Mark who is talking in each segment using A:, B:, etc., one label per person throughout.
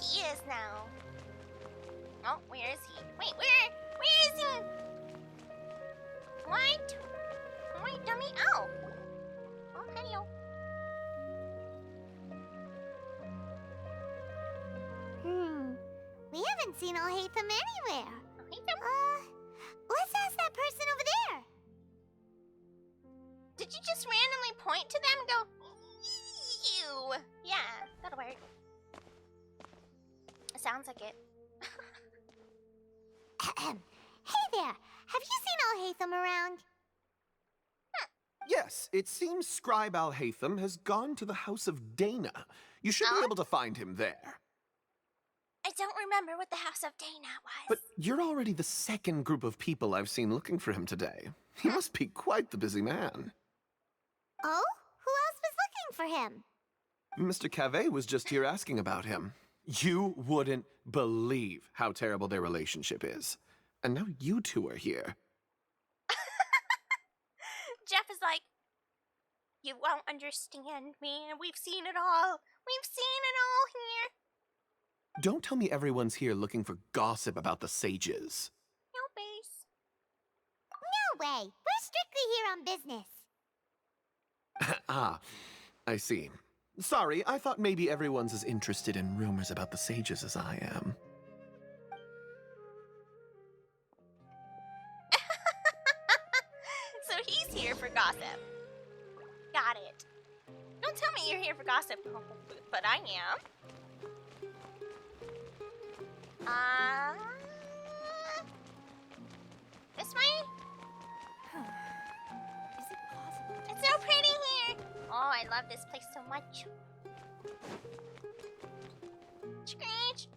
A: he is now. Oh, where is he? Wait, where is he? What? Wait, dummy. Oh. Oh, hello.
B: We haven't seen Alhaitham anywhere.
A: Alhaitham?
B: Let's ask that person over there.
A: Did you just randomly point to them and go, you? Yeah, that'll work. It sounds like it.
B: Hey there, have you seen Alhaitham around?
C: Yes, it seems Scribe Alhaitham has gone to the House of Dana. You should be able to find him there.
A: I don't remember what the House of Dana was.
C: But you're already the second group of people I've seen looking for him today. He must be quite the busy man.
B: Oh? Who else was looking for him?
C: Mr. Cave was just here asking about him. You wouldn't believe how terrible their relationship is. And now you two are here.
A: Jeff is like, you won't understand me. We've seen it all. We've seen it all here.
C: Don't tell me everyone's here looking for gossip about the sages.
A: No, base.
B: No way. We're strictly here on business.
C: Ah, I see. Sorry, I thought maybe everyone's as interested in rumors about the sages as I am.
A: So he's here for gossip. Got it. Don't tell me you're here for gossip, but I am. This way?
B: Is it possible?
A: It's so pretty here. Oh, I love this place so much. Scratch.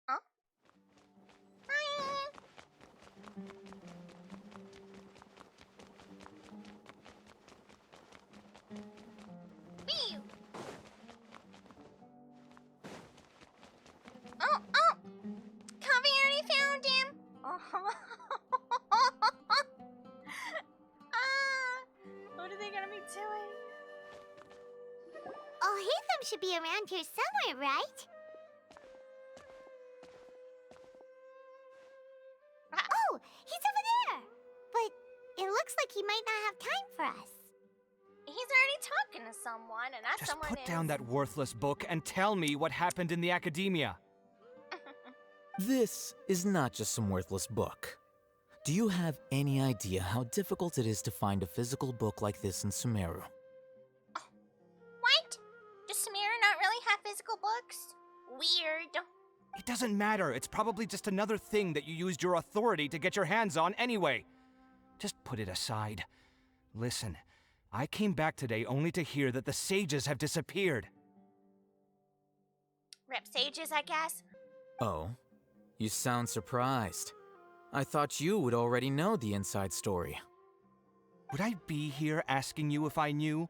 A: Huh? Hi. Wee. Oh, Kavi already found him. Oh. What are they gonna be doing?
B: Alhaitham should be around here somewhere, right? Oh, he's over there. But it looks like he might not have time for us.
A: He's already talking to someone, and that
D: Just
A: someone
D: put
A: is...
D: down that worthless book and tell me what happened in the academia.
E: This is not just some worthless book. Do you have any idea how difficult it is to find a physical book like this in Sumeru?
A: What? Does Samira not really have physical books? Weird.
D: It doesn't matter. It's probably just another thing that you used your authority to get your hands on anyway. Just put it aside. Listen, I came back today only to hear that the sages have disappeared.
A: Rep sages, I guess.
E: Oh, you sound surprised. I thought you would already know the inside story.
D: Would I be here asking you if I knew?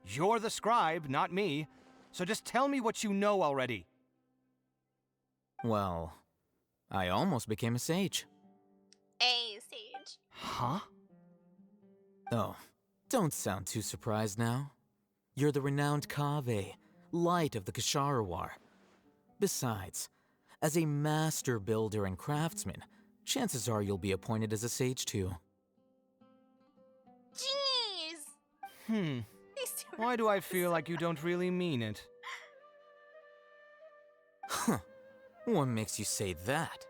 D: You're the scribe, not me. So just tell me what you know already.
E: Well, I almost became a sage.
A: A sage.
D: Huh?
E: Oh, don't sound too surprised now. You're the renowned Kaveh, light of the Ksharawar. Besides, as a master builder and craftsman, chances are you'll be appointed as a sage too.
A: Jeez. These two are
D: Why do I feel like you don't really mean it?
E: Huh. What makes you say that?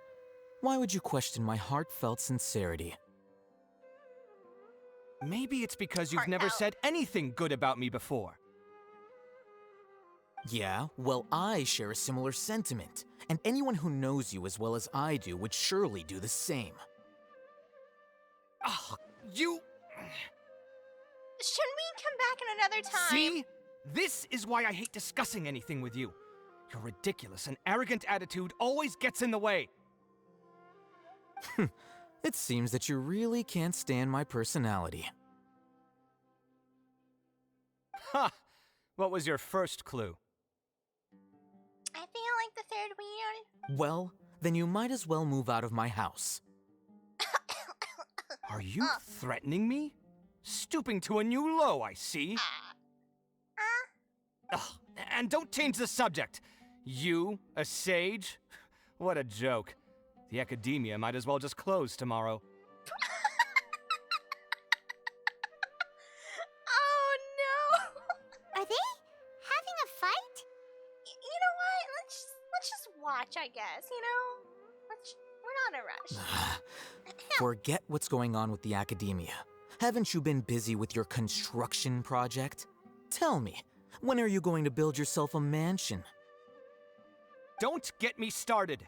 E: Why would you question my heartfelt sincerity?
D: Maybe it's because you've never
A: Heartfelt.
D: said anything good about me before.
E: Yeah, well, I share a similar sentiment, and anyone who knows you as well as I do would surely do the same.
D: Oh, you...
A: Shouldn't we come back in another time?
D: See? This is why I hate discussing anything with you. Your ridiculous and arrogant attitude always gets in the way.
E: It seems that you really can't stand my personality.
D: Ha! What was your first clue?
A: I feel like the third wheel.
E: Well, then you might as well move out of my house.
D: Are you threatening me? Stooping to a new low, I see. Ugh, and don't change the subject. You, a sage? What a joke. The academia might as well just close tomorrow.
A: Oh no!
B: Are they having a fight?
A: You know what? Let's just watch, I guess. You know, we're not in a rush.
E: Forget what's going on with the academia. Haven't you been busy with your construction project? Tell me, when are you going to build yourself a mansion?
D: Don't get me started.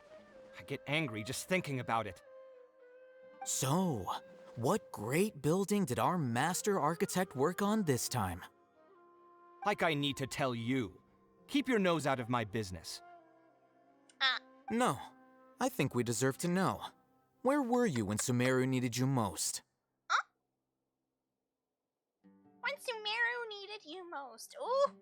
D: I get angry just thinking about it.
E: So, what great building did our master architect work on this time?
D: Like I need to tell you. Keep your nose out of my business.
E: No, I think we deserve to know. Where were you when Sumeru needed you most?
A: When Sumeru needed you most. Ooh,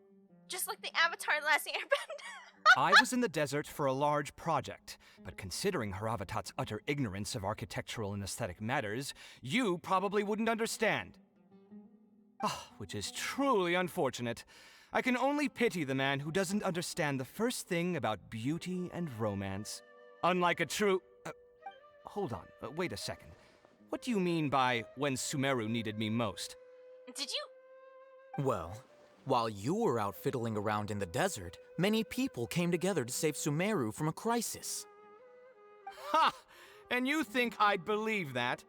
A: just like the Avatar Last Airbender.
D: I was in the desert for a large project, but considering Haravatat's utter ignorance of architectural and aesthetic matters, you probably wouldn't understand. Which is truly unfortunate. I can only pity the man who doesn't understand the first thing about beauty and romance. Unlike a true... hold on, wait a second. What do you mean by when Sumeru needed me most?
A: Did you?
E: Well, while you were out fiddling around in the desert, many people came together to save Sumeru from a crisis.
D: Ha! And you think I'd believe that?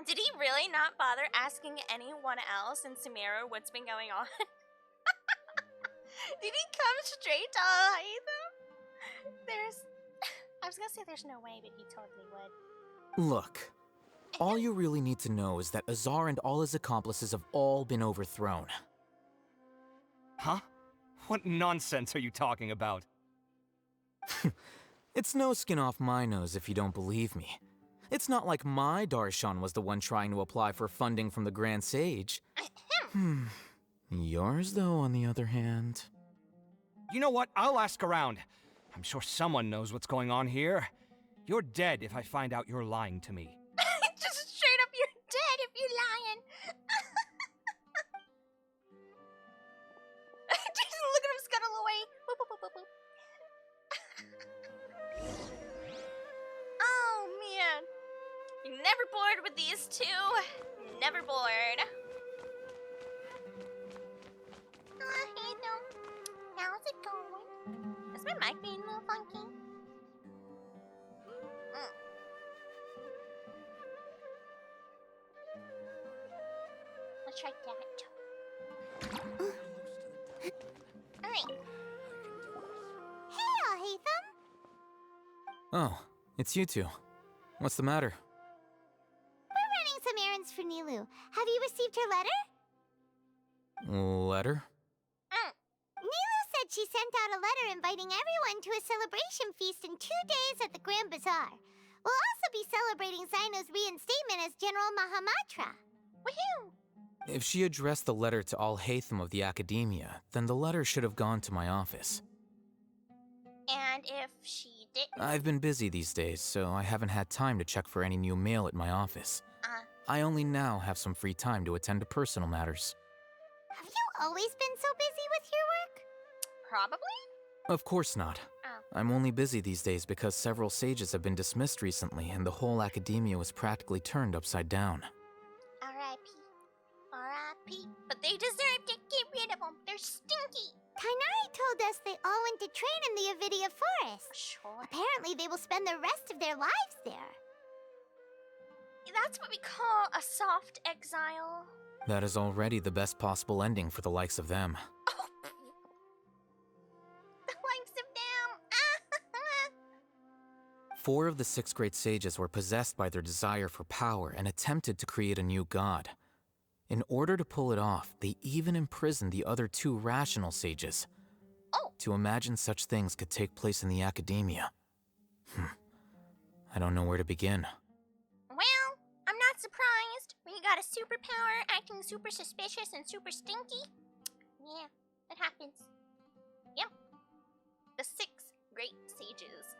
A: Did he really not bother asking anyone else in Sumeru what's been going on? Did he come straight to Hatham? I was gonna say there's no way, but he totally would.
E: Look, all you really need to know is that Azar and all his accomplices have all been overthrown.
D: Huh? What nonsense are you talking about?
E: It's no skin off my nose if you don't believe me. It's not like my Darshan was the one trying to apply for funding from the Grand Sage. Yours, though, on the other hand...
D: You know what? I'll ask around. I'm sure someone knows what's going on here. You're dead if I find out you're lying to me.
A: Just straight up, you're dead if you're lying. Just look at him scuttle away. Boop, boop, boop, boop, boop. Oh, man. You're never bored with these two. Never bored. Hey, no. How's it going? Is my mic being a little funky? Let's try that. Alright.
B: Hey, Hatham.
E: Oh, it's you two. What's the matter?
B: We're running some errands for Nilu. Have you received her letter?
E: Letter?
B: Nilu said she sent out a letter inviting everyone to a celebration feast in 2 days at the Grand Bazaar. We'll also be celebrating Zaino's reinstatement as General Mahamatra. Woohoo!
E: If she addressed the letter to all Hatham of the Academia, then the letter should have gone to my office.
A: And if she didn't?
E: I've been busy these days, so I haven't had time to check for any new mail at my office. I only now have some free time to attend to personal matters.
B: Have you always been so busy with your work?
A: Probably?
E: Of course not.
A: Oh.
E: I'm only busy these days because several sages have been dismissed recently and the whole academia was practically turned upside down.
A: R.I.P. R.I.P. But they deserve to get rid of them. They're stinky.
B: Tainari told us they all went to train in the Avidia Forest.
A: Sure.
B: Apparently they will spend the rest of their lives there.
A: That's what we call a soft exile.
E: That is already the best possible ending for the likes of them.
A: Oh. The likes of them.
E: 4 of the 6 great sages were possessed by their desire for power and attempted to create a new god. In order to pull it off, they even imprisoned the other 2 rational sages.
A: Oh.
E: To imagine such things could take place in the academia. I don't know where to begin.
A: Well, I'm not surprised when you got a superpower acting super suspicious and super stinky. Yeah, it happens. Yep. The 6 great sages.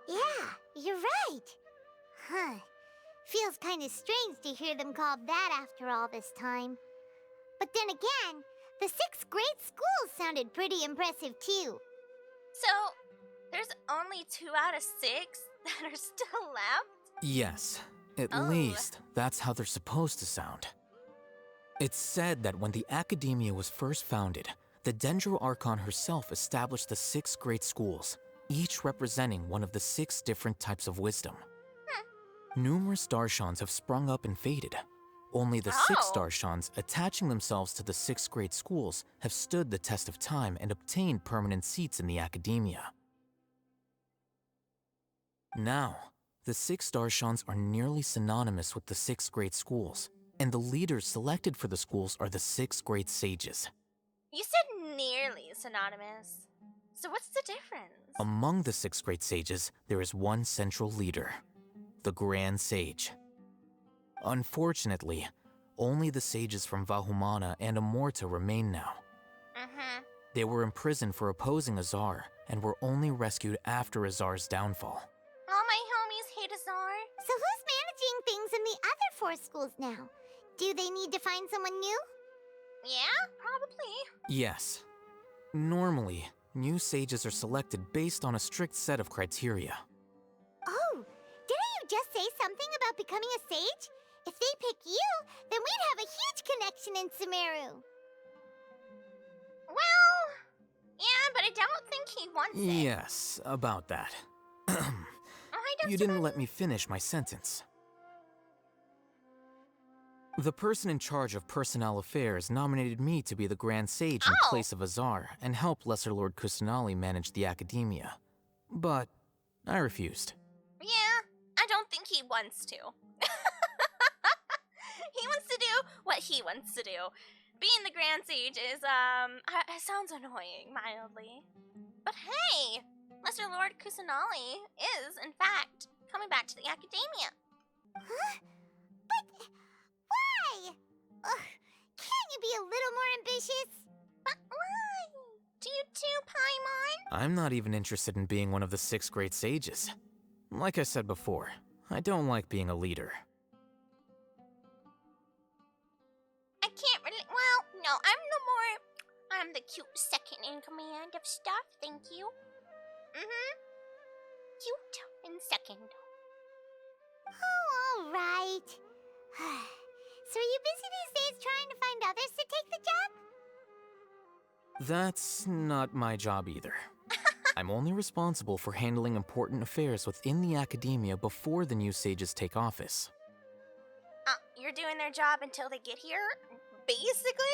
B: Yeah, you're right. Huh. Feels kind of strange to hear them called that after all this time. But then again, the 6th grade school sounded pretty impressive too.
A: So, there's only 2 out of 6 that are still left?
E: Yes, at
A: Oh.
E: least that's how they're supposed to sound. It's said that when the Academia was first founded, the Dendro Archon herself established the 6 great schools, each representing one of the 6 different types of wisdom. Numerous Darshans have sprung up and faded. Only the 6
A: Oh.
E: Darshans attaching themselves to the 6 great schools have stood the test of time and obtained permanent seats in the Academia. Now, the 6 Darshans are nearly synonymous with the 6 great schools, and the leaders selected for the schools are the 6 great sages.
A: You said nearly synonymous. So what's the difference?
E: Among the 6 great sages, there is one central leader, the Grand Sage. Unfortunately, only the sages from Vahumana and Amorta remain now.
A: Mm-hmm.
E: They were imprisoned for opposing Azar and were only rescued after Azar's downfall.
A: All my homies hate Azar.
B: So who's managing things in the other 4 schools now? Do they need to find someone new?
A: Yeah, probably.
E: Yes. Normally, new sages are selected based on a strict set of criteria.
B: Oh, didn't you just say something about becoming a sage? If they pick you, then we'd have a huge connection in Sumeru.
A: Well, yeah, but I don't think he wants it.
E: Yes, about that.
A: I don't
E: You didn't let me finish my sentence. The person in charge of personnel affairs nominated me to be the Grand Sage in
A: Oh.
E: place of Azar and help Lesser Lord Kusanali manage the Academia. But I refused.
A: Yeah, I don't think he wants to. He wants to do what he wants to do. Being the Grand Sage is, sounds annoying, mildly. But hey, Lesser Lord Kusanali is, in fact, coming back to the Academia.
B: Huh? But why? Ugh, can't you be a little more ambitious?
A: But why? Do you too, Paimon?
E: I'm not even interested in being one of the 6 great sages. Like I said before, I don't like being a leader.
A: I can't really. Well, no, I'm the cute second in command of stuff, thank you. Cute in second.
B: Oh, all right. So are you busy these days trying to find others to take the job?
E: That's not my job either. I'm only responsible for handling important affairs within the Academia before the new sages take office.
A: You're doing their job until they get here? Basically?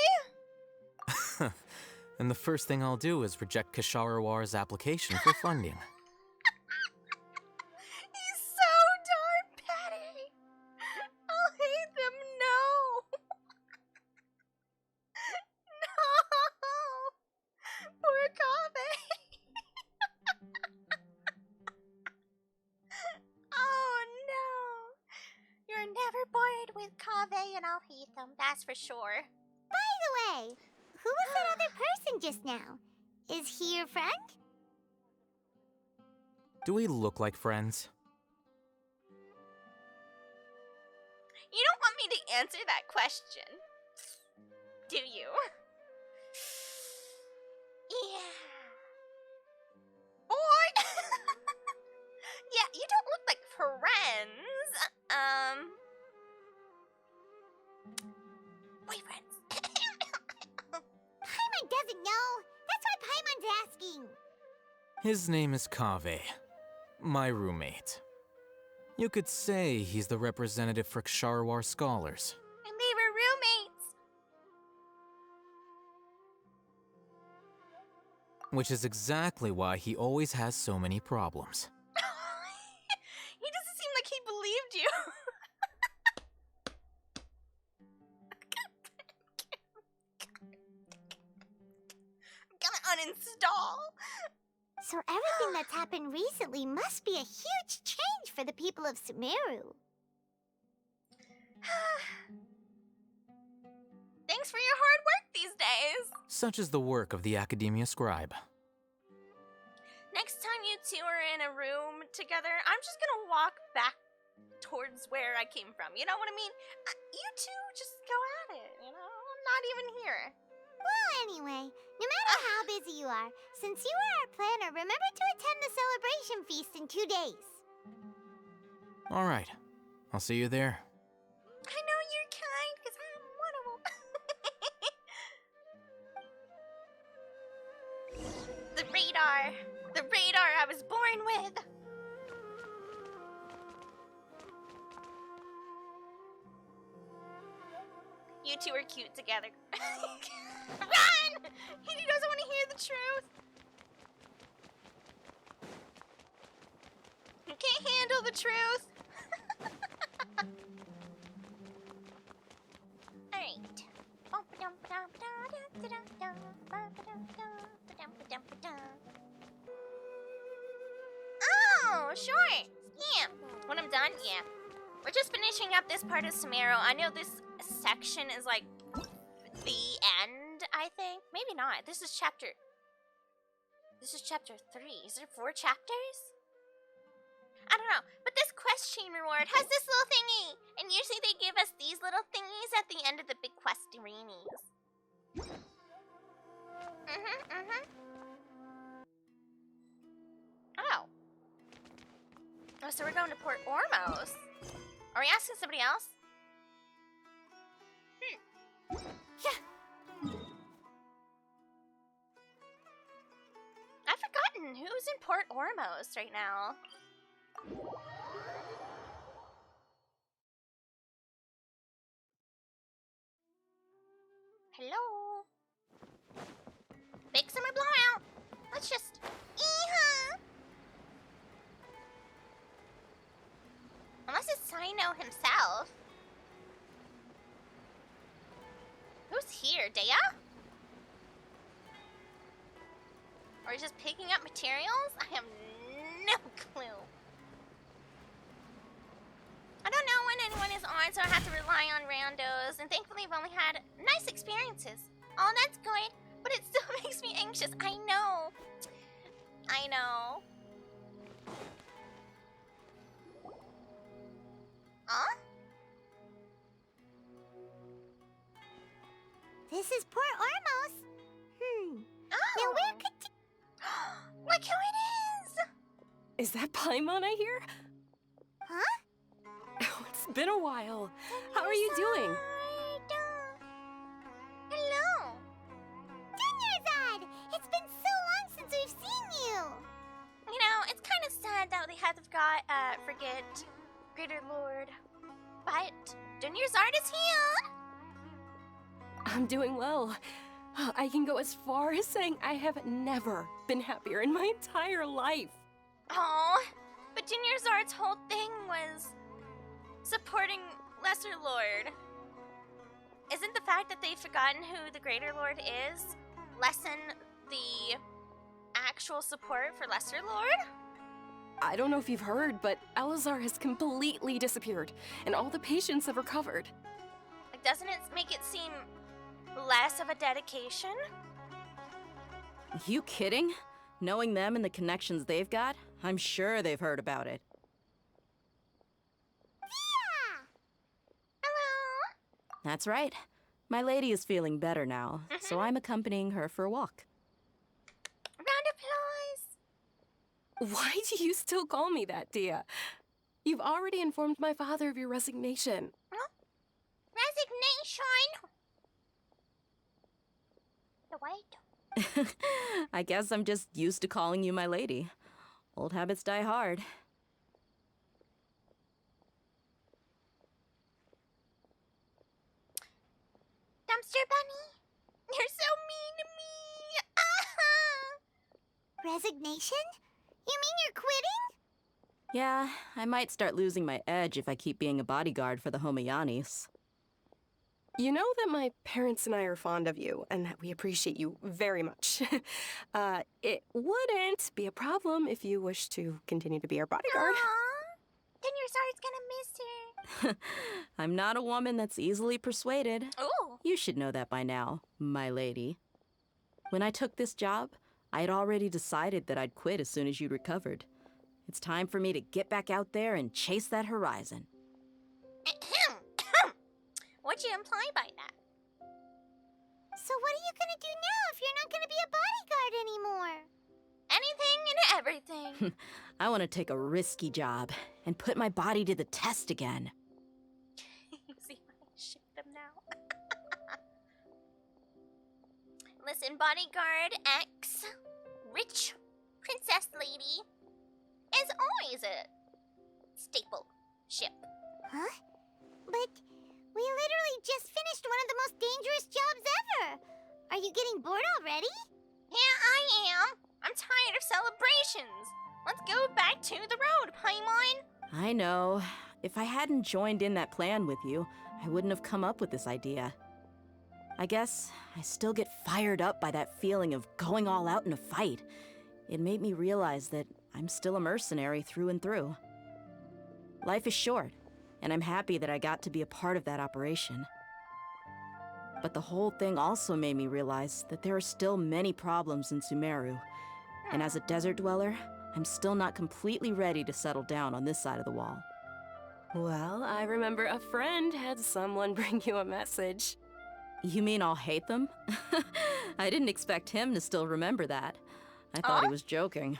E: And the first thing I'll do is reject Kasharawar's application for funding.
A: He's so darn petty. I'll hate them, no. No. Poor Kave. Oh no. You're never bored with Kave and I'll hate them, that's for sure.
B: By the way, who was that other person just now? Is he your friend?
E: Do we look like friends?
A: You don't want me to answer that question, do you? Yeah. Boy! Yeah, you don't look like friends. Boyfriends.
B: Paimon doesn't know. That's why Paimon's asking.
E: His name is Kave, my roommate. You could say he's the representative for Ksharawar scholars.
A: And they were roommates.
E: Which is exactly why he always has so many problems.
A: He doesn't seem like he believed you. I'm gonna uninstall.
B: So everything that's happened recently must be a huge change for the people of Sumeru.
A: Thanks for your hard work these days.
E: Such is the work of the Academia Scribe.
A: Next time you two are in a room together, I'm just gonna walk back towards where I came from. You know what I mean? You two just go at it, you know? I'm not even here.
B: Well, anyway, no matter how busy you are, since you are our planner, remember to attend the celebration feast in 2 days.
E: All right. I'll see you there.
A: I know you're kind, because I'm one of them. The radar. The radar I was born with. You two are cute together. Run! He doesn't want to hear the truth. You can't handle the truth. Alright. Oh, sure. Yeah. When I'm done, yeah. We're just finishing up this part of Sumeru. I know this section is like the end, I think. Maybe not. This is chapter 3. Is there 4 chapters? I don't know. But this quest chain reward has this little thingy. And usually they give us these little thingies at the end of the big quest arenas. Oh. Oh, so we're going to Port Ormos. Are we asking somebody else? Yeah. I've forgotten who's in Port Ormos right now. Hello? Big summer blowout. Let's just... Eeha! Unless it's Sino himself. Who's here? Dea? Or he's just picking up materials? I have no clue. I don't know when anyone is on, so I have to rely on randos. And thankfully, I've only had nice experiences. Oh, that's good. But it still makes me anxious. I know. I know. Huh?
B: This is Port Ormos.
A: Oh.
B: Now where could...
A: Look who it is!
F: Is that Paimon I hear?
B: Huh?
F: Oh, it's been a while. How are you doing?
A: Hello.
B: Dunyarzad! It's been so long since we've seen you!
A: You know, it's kind of sad that they had to forget Greater Lord. But Dunyarzad is here!
F: I'm doing well. I can go as far as saying I have never been happier in my entire life.
A: Oh, but Dunyarzad's whole thing was supporting Lesser Lord. Isn't the fact that they've forgotten who the Greater Lord is lessen the actual support for Lesser Lord?
F: I don't know if you've heard, but Elazar has completely disappeared, and all the patients have recovered.
A: Like, doesn't it make it seem less of a dedication?
G: You kidding? Knowing them and the connections they've got, I'm sure they've heard about it.
B: Yeah!
A: Hello?
G: That's right. My lady is feeling better now, so I'm accompanying her for a walk.
A: Round of applause.
F: Why do you still call me that, Dia? You've already informed my father of your resignation.
A: Huh? Resignation? Wait.
G: I guess I'm just used to calling you my lady. Old habits die hard.
A: Dumpster Bunny? You're so mean to me.
B: Resignation? You mean you're quitting?
G: Yeah, I might start losing my edge if I keep being a bodyguard for the Homayanis.
F: You know that my parents and I are fond of you, and that we appreciate you very much. It wouldn't be a problem if you wish to continue to be our bodyguard.
A: Aww. Dunyarzad's gonna miss her.
G: I'm not a woman that's easily persuaded.
A: Ooh.
G: You should know that by now, my lady. When I took this job, I had already decided that I'd quit as soon as you'd recovered. It's time for me to get back out there and chase that horizon.
A: What'd you imply by that?
B: So what are you gonna do now if you're not gonna be a bodyguard anymore?
A: Anything and everything.
G: I want to take a risky job and put my body to the test again.
A: You see why I ship them now? Listen, bodyguard X, rich princess lady, is always a staple ship.
B: Huh? But we literally just finished one of the most dangerous jobs ever. Are you getting bored already?
A: Yeah, I am. I'm tired of celebrations. Let's go back to the road, Paimon.
G: I know. If I hadn't joined in that plan with you, I wouldn't have come up with this idea. I guess I still get fired up by that feeling of going all out in a fight. It made me realize that I'm still a mercenary through and through. Life is short, and I'm happy that I got to be a part of that operation. But the whole thing also made me realize that there are still many problems in Sumeru. And as a desert dweller, I'm still not completely ready to settle down on this side of the wall.
F: Well, I remember a friend had someone bring you a message.
G: You mean I'll hate them? I didn't expect him to still remember that. I thought he was joking.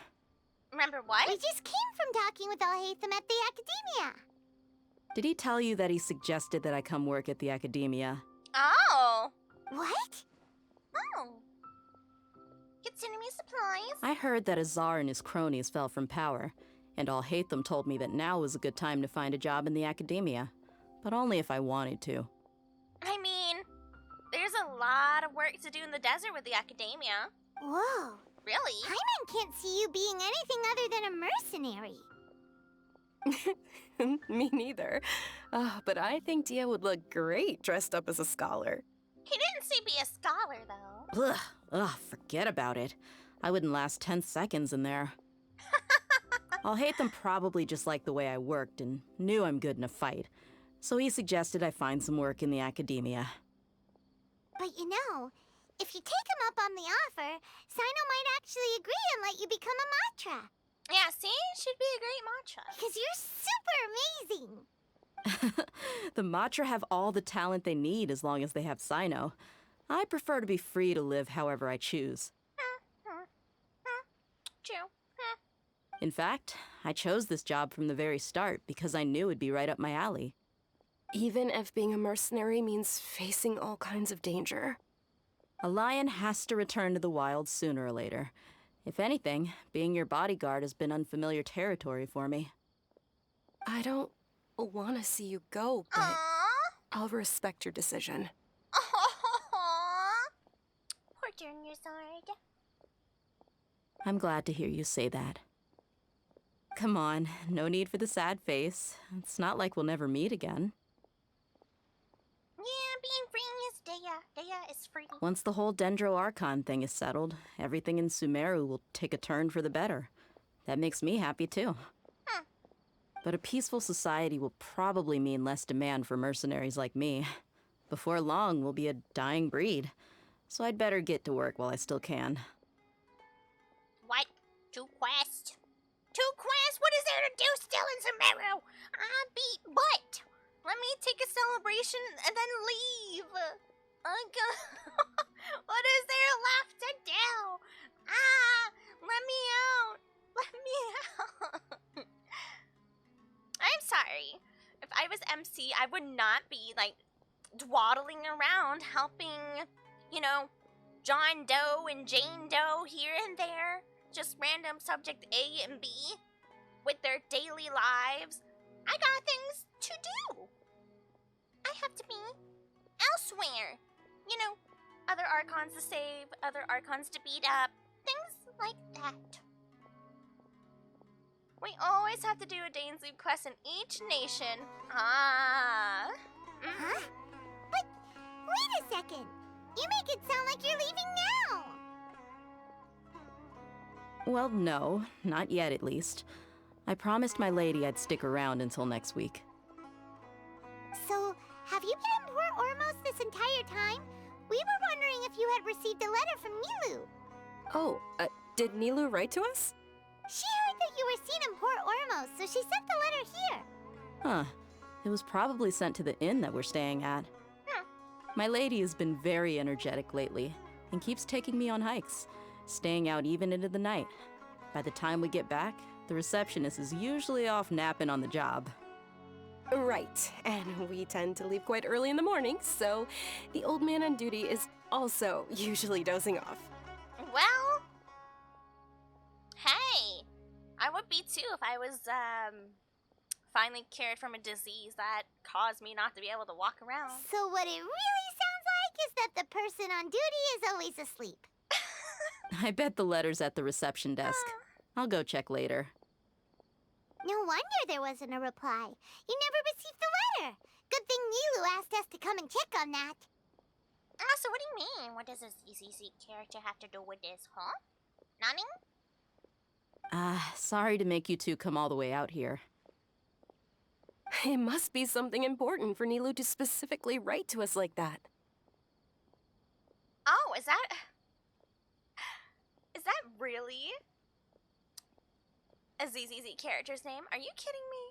A: Remember what?
B: We just came from talking with Alhaitham at the academia.
G: Did he tell you that he suggested that I come work at the academia?
A: Oh.
B: What?
A: Oh. Consider me supplies.
G: I heard that Azar and his cronies fell from power, and Alhaitham told me that now was a good time to find a job in the academia, but only if I wanted to.
A: I mean, there's a lot of work to do in the desert with the academia.
B: Whoa.
A: Really?
B: Paimon can't see you being anything other than a mercenary.
F: Me neither. But I think Dia would look great dressed up as a scholar.
A: He didn't say be a scholar, though.
G: Ugh, forget about it. I wouldn't last 10 seconds in there. Alhaitham probably just liked the way I worked and knew I'm good in a fight, so he suggested I find some work in the academia.
B: But you know, if you take him up on the offer, Sino might actually agree and let you become a Matra.
A: Yeah, see? Should be a great matcha.
B: Because you're super amazing.
G: The Matra have all the talent they need as long as they have Sino. I prefer to be free to live however I choose.
A: True.
G: In fact, I chose this job from the very start because I knew it'd be right up my alley.
F: Even if being a mercenary means facing all kinds of danger.
G: A lion has to return to the wild sooner or later. If anything, being your bodyguard has been unfamiliar territory for me.
F: I don't want to see you go, but
A: Aww.
F: I'll respect your decision.
A: Aww. Poor Junior Sword.
G: I'm glad to hear you say that. Come on, no need for the sad face. It's not like we'll never meet again.
A: Yeah, being free is Dea. Dea is free.
G: Once the whole Dendro Archon thing is settled, everything in Sumeru will take a turn for the better. That makes me happy too. But a peaceful society will probably mean less demand for mercenaries like me. Before long, we'll be a dying breed. So I'd better get to work while I still can.
A: What? 2 quests? 2 quests? What is there to do still in Sumeru? I beat butt. Let me take a celebration and then leave. What is there left to do? Let me out. Let me out. I'm sorry. If I was MC, I would not be, like, dwaddling around helping, you know, John Doe and Jane Doe here and there. Just random subject A and B with their daily lives. I got things to do. I have to be elsewhere. You know, other Archons to save, other Archons to beat up, things like that. We always have to do a Dainzoo quest in each nation.
B: Huh? But wait a second. You make it sound like you're leaving now.
G: Well, no, not yet at least. I promised my lady I'd stick around until next week.
B: So, have you been in Port Ormos this entire time? We were wondering if you had received a letter from Nilu.
F: Oh, did Nilu write to us?
B: She heard that you were seen in Port Ormos, so she sent the letter here.
G: Huh. It was probably sent to the inn that we're staying at. My lady has been very energetic lately and keeps taking me on hikes, staying out even into the night. By the time we get back, the receptionist is usually off napping on the job.
F: Right, and we tend to leave quite early in the morning, so the old man on duty is also usually dozing off.
A: Well, hey, I would be too if I was finally cured from a disease that caused me not to be able to walk around.
B: So what it really sounds like is that the person on duty is always asleep.
G: I bet the letter's at the reception desk. I'll go check later.
B: No wonder there wasn't a reply. You never received the letter. Good thing Nilu asked us to come and check on that.
A: So what do you mean? What does this ECC character have to do with this, huh? Nothing?
G: Sorry to make you two come all the way out here.
F: It must be something important for Nilu to specifically write to us like that.
A: Oh, is that really a ZZZ character's name? Are you kidding me?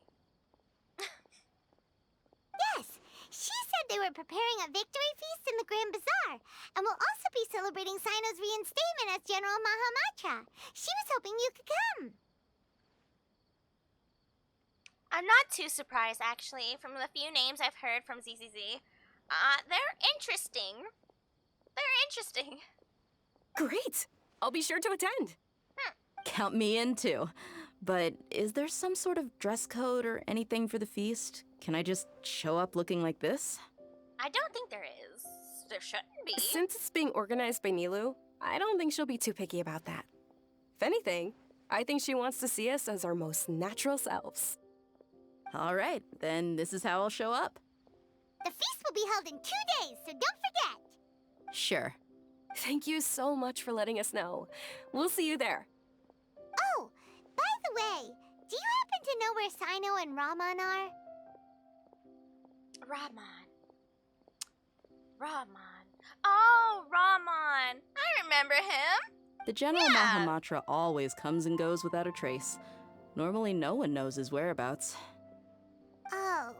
B: Yes, she said they were preparing a victory feast in the Grand Bazaar, and will also be celebrating Sino's reinstatement as General Mahamatra. She was hoping you could come.
A: I'm not too surprised, actually, from the few names I've heard from ZZZ. They're interesting. They're interesting.
F: Great! I'll be sure to attend.
G: Count me in too. But is there some sort of dress code or anything for the feast? Can I just show up looking like this?
A: I don't think there is. There shouldn't be.
F: Since it's being organized by Nilu, I don't think she'll be too picky about that. If anything, I think she wants to see us as our most natural selves.
G: All right, then this is how I'll show up.
B: The feast will be held in 2 days, so don't forget.
G: Sure.
F: Thank you so much for letting us know. We'll see you there.
B: Oh, by the way, do you happen to know where Sino and Raman are?
A: Raman. Oh, Raman. I remember him.
G: The General
A: Yeah.
G: Mahamatra always comes and goes without a trace. Normally no one knows his whereabouts.
B: Oh.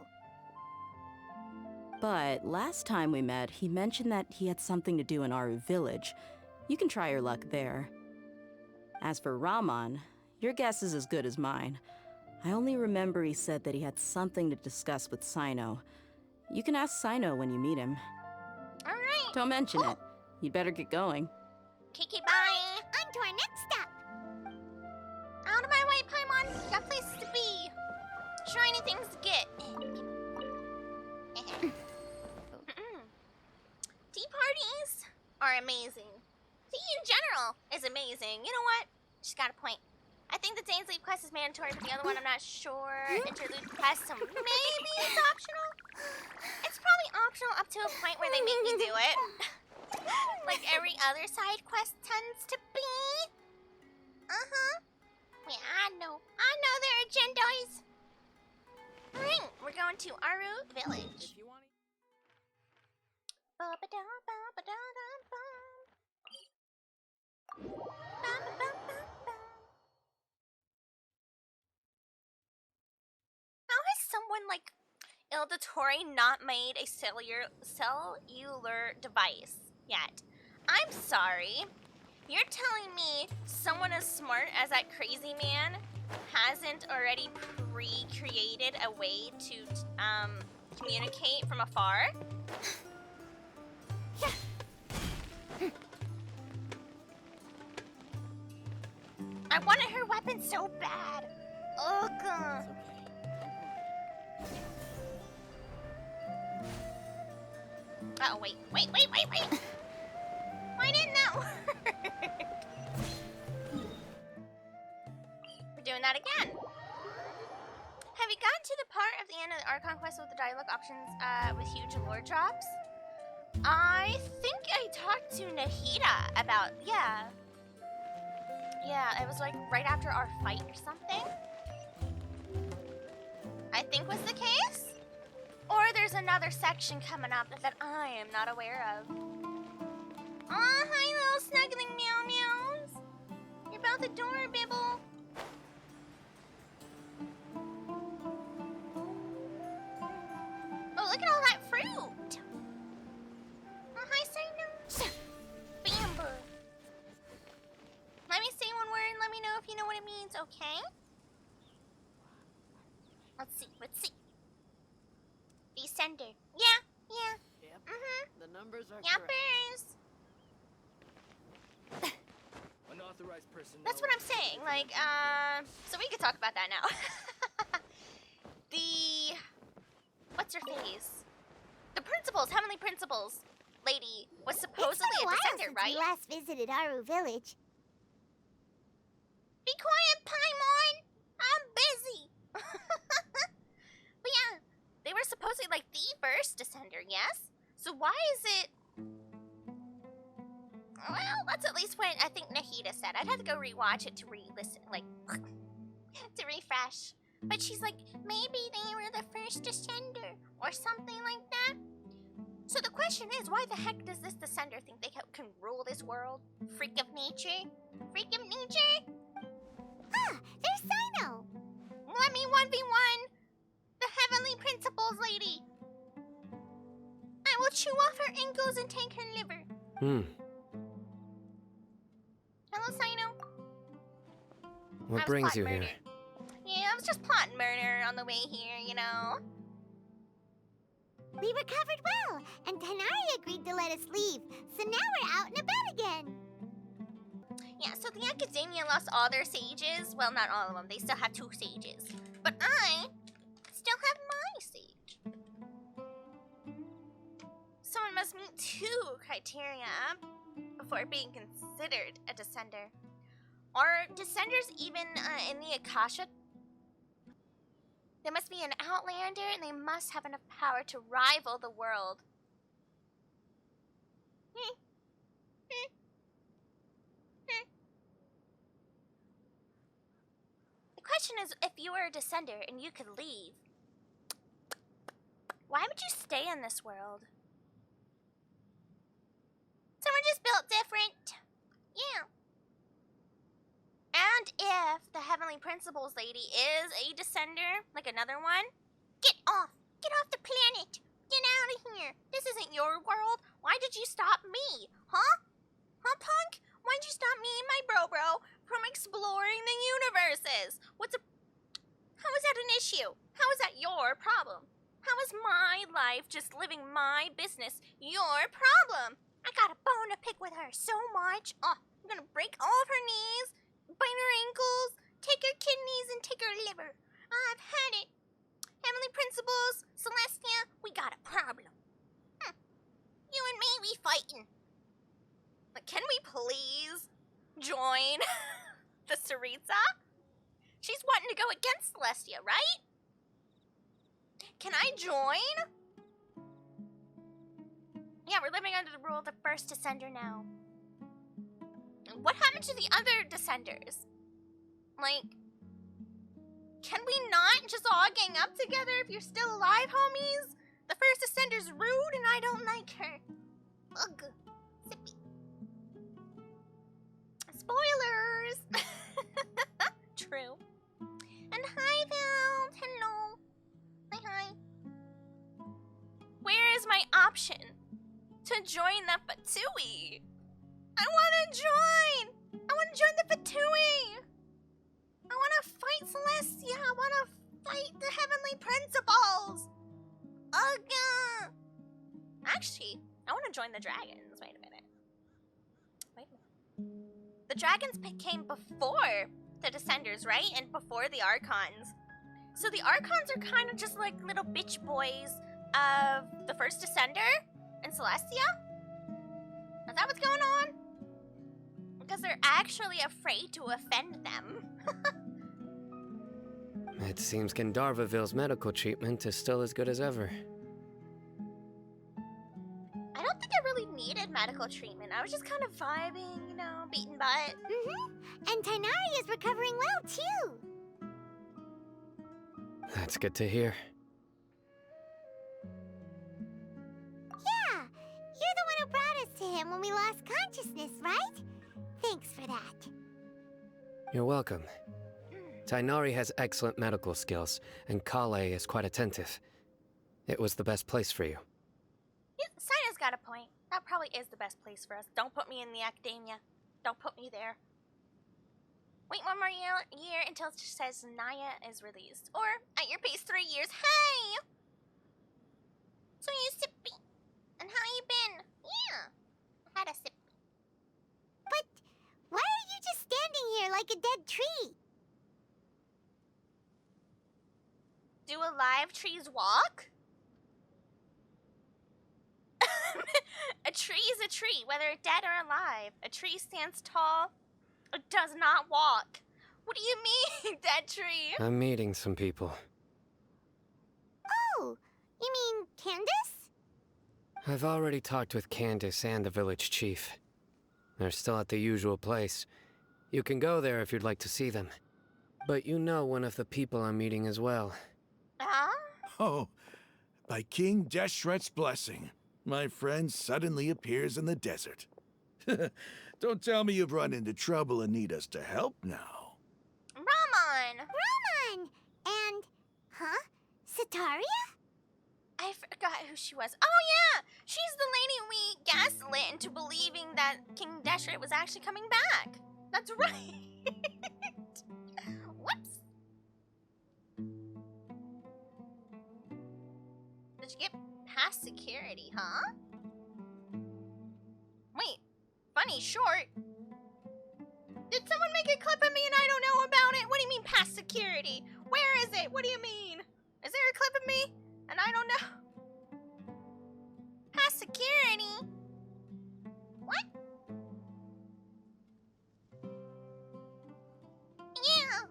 G: But last time we met, he mentioned that he had something to do in our village. You can try your luck there. As for Raman, your guess is as good as mine. I only remember he said that he had something to discuss with Sino. You can ask Sino when you meet him.
A: All right.
G: Don't mention it. You'd better get going.
A: Kiki, bye.
B: On to our next stop.
A: Out of my way, Paimon. Got places to be. Shiny things to get. Tea parties are amazing. Tea in general is amazing. You know what? She's got a point. I think the Dane's Leave quest is mandatory, but the other one I'm not sure. Interlude quest, so maybe it's optional? It's probably optional up to a point where they make me do it. Like every other side quest tends to be. Yeah, I know their agendas. Alright, we're going to Aru Village. How has someone like Ildatori not made a cellular device yet? I'm sorry. You're telling me someone as smart as that crazy man hasn't already pre-created a way to communicate from afar? I wanted her weapon so bad. Ugh. Oh, wait. Why didn't that work? We're doing that again. Have you gotten to the part of the end of the Archon quest with the dialogue options with huge lore drops? I think I talked to Nahida about, yeah, it was like right after our fight or something. I think was the case? Or there's another section coming up that I am not aware of. Aw, hi little snuggling meow meows. You're both adorable. means okay. Let's see. Descender. Yeah.
H: Yep.
A: Mm-hmm.
H: The numbers are correct.
A: Yappers.
D: Unauthorized personnel.
A: That's what I'm saying. Like, so we could talk about that now. What's your face? The principals, heavenly principals lady was supposedly
B: It's been
A: a
B: a while
A: descender,
B: since
A: right?
B: we last visited Aru Village.
A: Be quiet, Paimon! I'm busy! But yeah, they were supposedly like the first descender, yes? So why is it... Well, that's at least what I think Nahida said. I'd have to go rewatch it to re-listen, like, to refresh. But she's like, maybe they were the first descender, or something like that. So the question is, why the heck does this descender think they can rule this world? Freak of nature? Freak of nature?
B: Ah, there's Sino!
A: Let me 1v1 the heavenly principles lady. I will chew off her ankles and take her liver. Hello, Sino.
H: What
A: I was
H: brings you
A: plotting
H: here?
A: murder. Yeah, I was just plotting murder on the way here, you know.
B: We recovered well, and Tanari agreed to let us leave, so now we're out and about again.
A: Yeah, so the academia lost all their sages. Well, not all of them. They still have 2 sages. But I still have my sage. Someone must meet 2 criteria before being considered a descender. Are descenders even in the Akasha? They must be an outlander, and they must have enough power to rival the world. The question is, if you were a descender and you could leave, why would you stay in this world? So we're just built different. Yeah. And if the Heavenly Principles lady is a descender, like another one, get off! Get off the planet! Get out of here! This isn't your world! Why did you stop me? Huh? Huh, punk? Why'd you stop me and my bro from exploring the universes? How is that an issue? How is that your problem? How is my life just living my business your problem? I got a bone to pick with her so much. Oh, I'm gonna break all of her knees, bite her ankles, take her kidneys, and take her liver. I've had it. Heavenly Principles, Celestia, we got a problem. You and me, we fighting. But can we please join the Saritsa? She's wanting to go against Celestia, right? Can I join? Yeah, we're living under the rule of the first descender now. What happened to the other descenders? Like, can we not just all gang up together if you're still alive, homies? The first descender's rude and I don't like her. Ugh. Sippy. Spoilers! True. And hi, Val. Hello. Hi. Where is my option to join the Fatui? I want to join! I want to join the Fatui! I want to fight Celestia! I want to fight the Heavenly Principles! Ugh! Actually, I want to join the dragons. Wait a minute. The dragons came before the Descenders, right? And before the Archons. So the Archons are kind of just like little bitch boys of the first Descender and Celestia? Is that what's going on? Because they're actually afraid to offend them.
H: It seems Gandharvaville's medical treatment is still as good as ever.
A: I don't think I really needed medical treatment. I was just kind of vibing, you know, beating butt.
B: And Tainari is recovering well, too.
H: That's good to hear.
B: Yeah, you're the one who brought us to him when we lost consciousness, right? Thanks for that.
H: You're welcome. Tainari has excellent medical skills, and Kale is quite attentive. It was the best place for you.
A: Yeah, Sina's got a point. That probably is the best place for us. Don't put me in the academia. Don't put me there. Wait one more year until it says Naya is released. Or at your pace 3 years. Hey! So you sippy. And how you been? Yeah. I had a sip.
B: But why are you just standing here like a dead tree?
A: Do alive trees walk? A tree is a tree, whether dead or alive. A tree stands tall. It does not walk. What do you mean, dead tree?
H: I'm meeting some people.
B: Oh, you mean Candace?
H: I've already talked with Candace and the village chief. They're still at the usual place. You can go there if you'd like to see them. But you know one of the people I'm meeting as well.
A: Huh?
I: Oh, by King Deshret's blessing, my friend suddenly appears in the desert. Don't tell me you've run into trouble and need us to help now.
A: Ramon!
B: Raman! And, huh? Sataria?
A: I forgot who she was. Oh yeah! She's the lady we gaslit into believing that King Deshret was actually coming back. That's right. Whoops. Did you get past security, huh? Wait, funny short. Did someone make a clip of me and I don't know about it? What do you mean past security? Where is it? What do you mean? Is there a clip of me and I don't know? Past security? What? Yeah.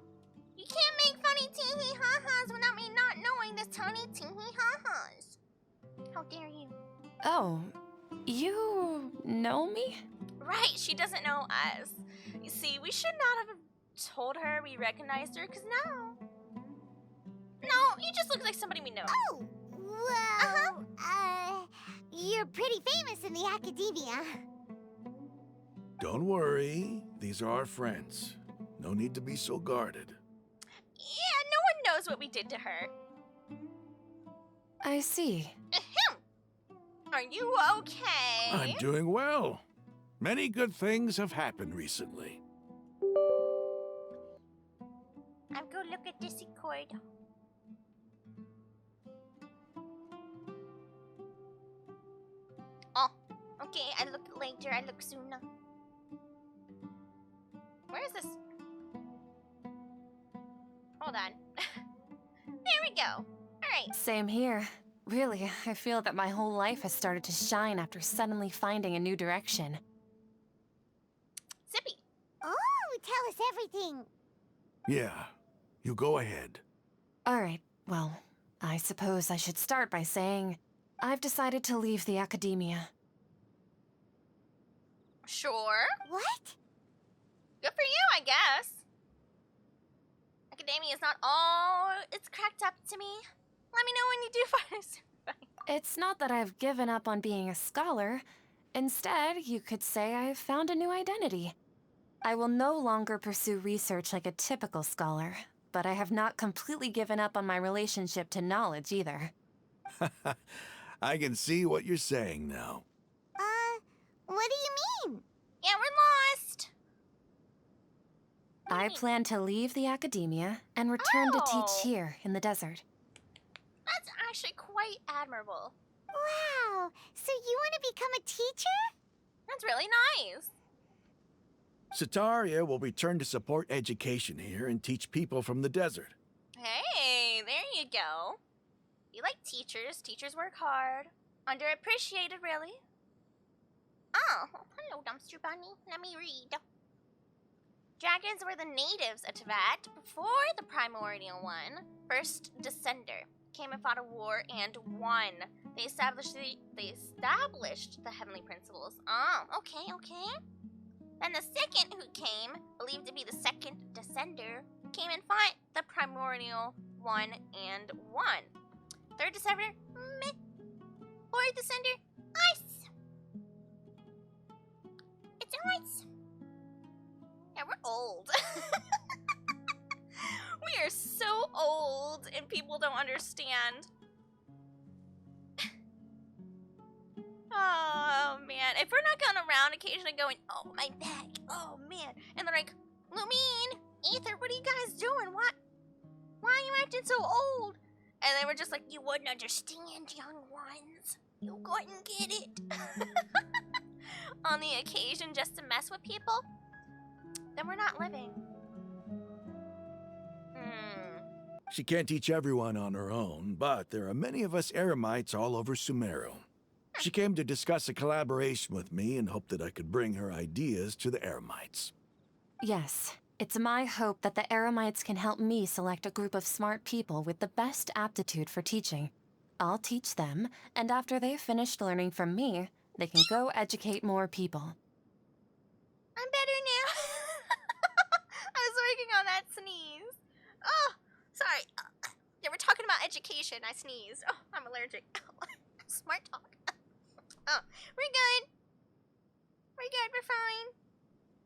A: You can't make funny tee-hee-ha-has without me not knowing the tiny tee-hee-ha-has. How dare you?
J: Oh, you know me?
A: Right, she doesn't know us. You see, we should not have told her we recognized her, because no, you just look like somebody we know.
B: Oh, well, you're pretty famous in the academia.
I: Don't worry, these are our friends. No need to be so guarded.
A: Yeah, no one knows what we did to her.
J: I see.
A: Ahem. Are you okay?
I: I'm doing well. Many good things have happened recently.
A: I'm gonna look at this record. Oh, okay, I look later, I look sooner. Where is this? Hold on. There we go. Alright.
J: Same here. Really, I feel that my whole life has started to shine after suddenly finding a new direction.
A: Zippy.
B: Oh, tell us everything.
I: Yeah, you go ahead.
J: Alright, well, I suppose I should start by saying I've decided to leave the academia.
A: Sure.
B: What?
A: Good for you, I guess. Academia is not all it's cracked up to me. Let me know when you do find a
J: It's not that I've given up on being a scholar. Instead, you could say I've found a new identity. I will no longer pursue research like a typical scholar, but I have not completely given up on my relationship to knowledge either.
I: I can see what you're saying now.
B: What do you mean?
A: Yeah, we're lost.
J: I plan to leave the academia and return to
A: Oh.
J: teach here in the desert.
A: That's actually quite admirable.
B: Wow, so you want to become a teacher?
A: That's really nice.
I: Sataria will return to support education here and teach people from the desert.
A: Hey, there you go. You like teachers. Teachers work hard. Underappreciated, really. Oh, hello, Dumpster Bunny. Let me read. Dragons were the natives of Teyvat before the primordial one. First descender came and fought a war and won. They established the heavenly principles. Oh, okay. Then the second who came, believed to be the second descender, came and fought the primordial one and won. Third descender, meh. Fourth descender, ice. It's ice. Yeah, we're old. We are so old and people don't understand. Oh man, if we're not going around occasionally going, oh my back, oh man, and they're like, Lumine, doing? Why are you acting so old? And they were just like, you wouldn't understand, young ones. You couldn't get it. On the occasion just to mess with people? Then we're not living.
I: She can't teach everyone on her own, but there are many of us Eremites all over Sumeru. She came to discuss a collaboration with me and hoped that I could bring her ideas to the Eremites.
J: Yes, it's my hope that the Eremites can help me select a group of smart people with the best aptitude for teaching. I'll teach them, and after they've finished learning from me, they can go educate more people.
A: I'm better now. I was working on that sneeze. Oh, sorry. They were talking about education. I sneezed. Oh, I'm allergic. Smart talk. Oh, we're good. We're good. We're fine.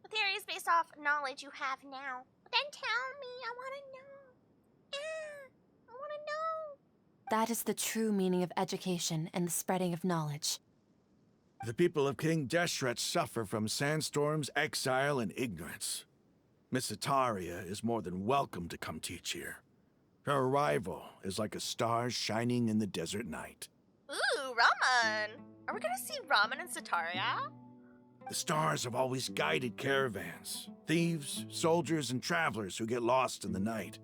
A: The theory is based off knowledge you have now. Then tell me. I want to know. I want to know.
J: That is the true meaning of education and the spreading of knowledge.
I: The people of King Deshret suffer from sandstorms, exile, and ignorance. Miss Ataria is more than welcome to come teach here. Her arrival is like a star shining in the desert night.
A: Ooh, ramen. Are we gonna see ramen in Sataria?
I: The stars have always guided caravans, thieves, soldiers, and travelers who get lost in the night.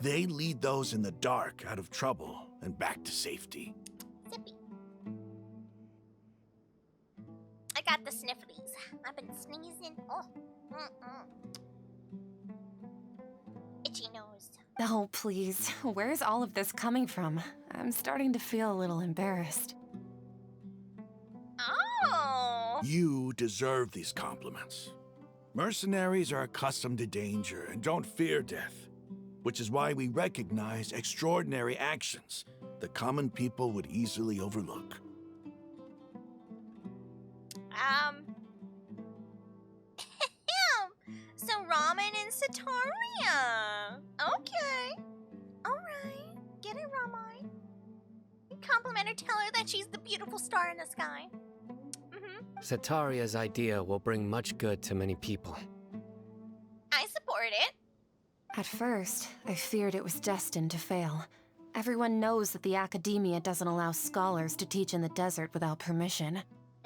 I: They lead those in the dark out of trouble and back to safety.
A: Zippy. I got the snifflies. I've been sneezing. Oh. Itchy nose.
J: Oh, please. Where's all of this coming from? I'm starting to feel a little embarrassed.
A: Oh.
I: You deserve these compliments. Mercenaries are accustomed to danger and don't fear death, which is why we recognize extraordinary actions that common people would easily overlook.
A: So ramen in Sataria. Okay. Alright. Get it, ramen. Compliment her, tell her that she's the beautiful star in the sky.
H: Sataria's idea will bring much good to many people.
A: I support it.
J: At first, I feared it was destined to fail. Everyone knows that the academia doesn't allow scholars to teach in the desert without permission.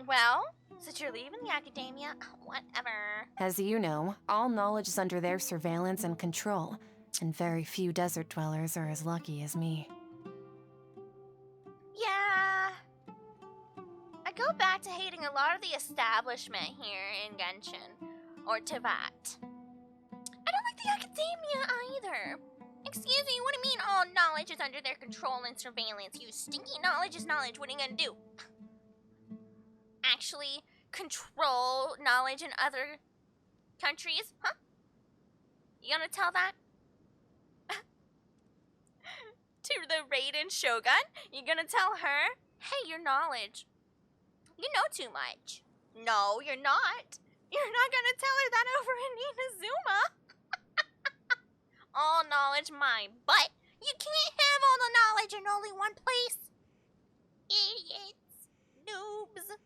A: Well, since you're leaving the academia, whatever.
J: As you know, all knowledge is under their surveillance and control, and very few desert dwellers are as lucky as me.
A: Yeah. I go back to hating a lot of the establishment here in Genshin, or Tevat. I don't like the academia either. Excuse me, what do you mean all knowledge is under their control and surveillance? You stinky knowledge is knowledge, what are you gonna do? Actually control knowledge in other countries? Huh? You gonna tell that? To the Raiden Shogun? You gonna tell her? Hey, your knowledge. You know too much. No, you're not. You're not gonna tell her that over in Inazuma. All knowledge mine, but you can't have all the knowledge in only one place. Idiots. Noobs.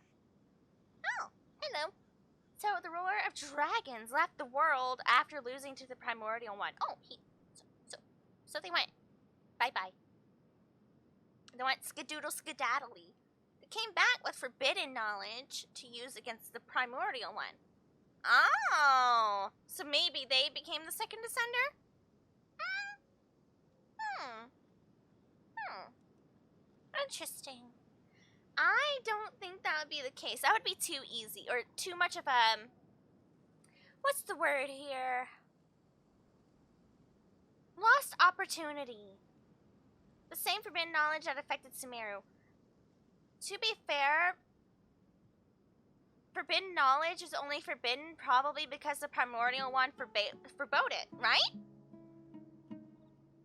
A: Oh, hello. So the ruler of dragons left the world after losing to the primordial one. Oh, so they went bye-bye. They went skadoodle skedaddly. They came back with forbidden knowledge to use against the primordial one. Oh, so maybe they became the second descender? Interesting. I don't think that would be the case. That would be too easy, or too much of a... What's the word here? Lost opportunity. The same forbidden knowledge that affected Sumeru. To be fair, forbidden knowledge is only forbidden probably because the primordial one forbade it, right?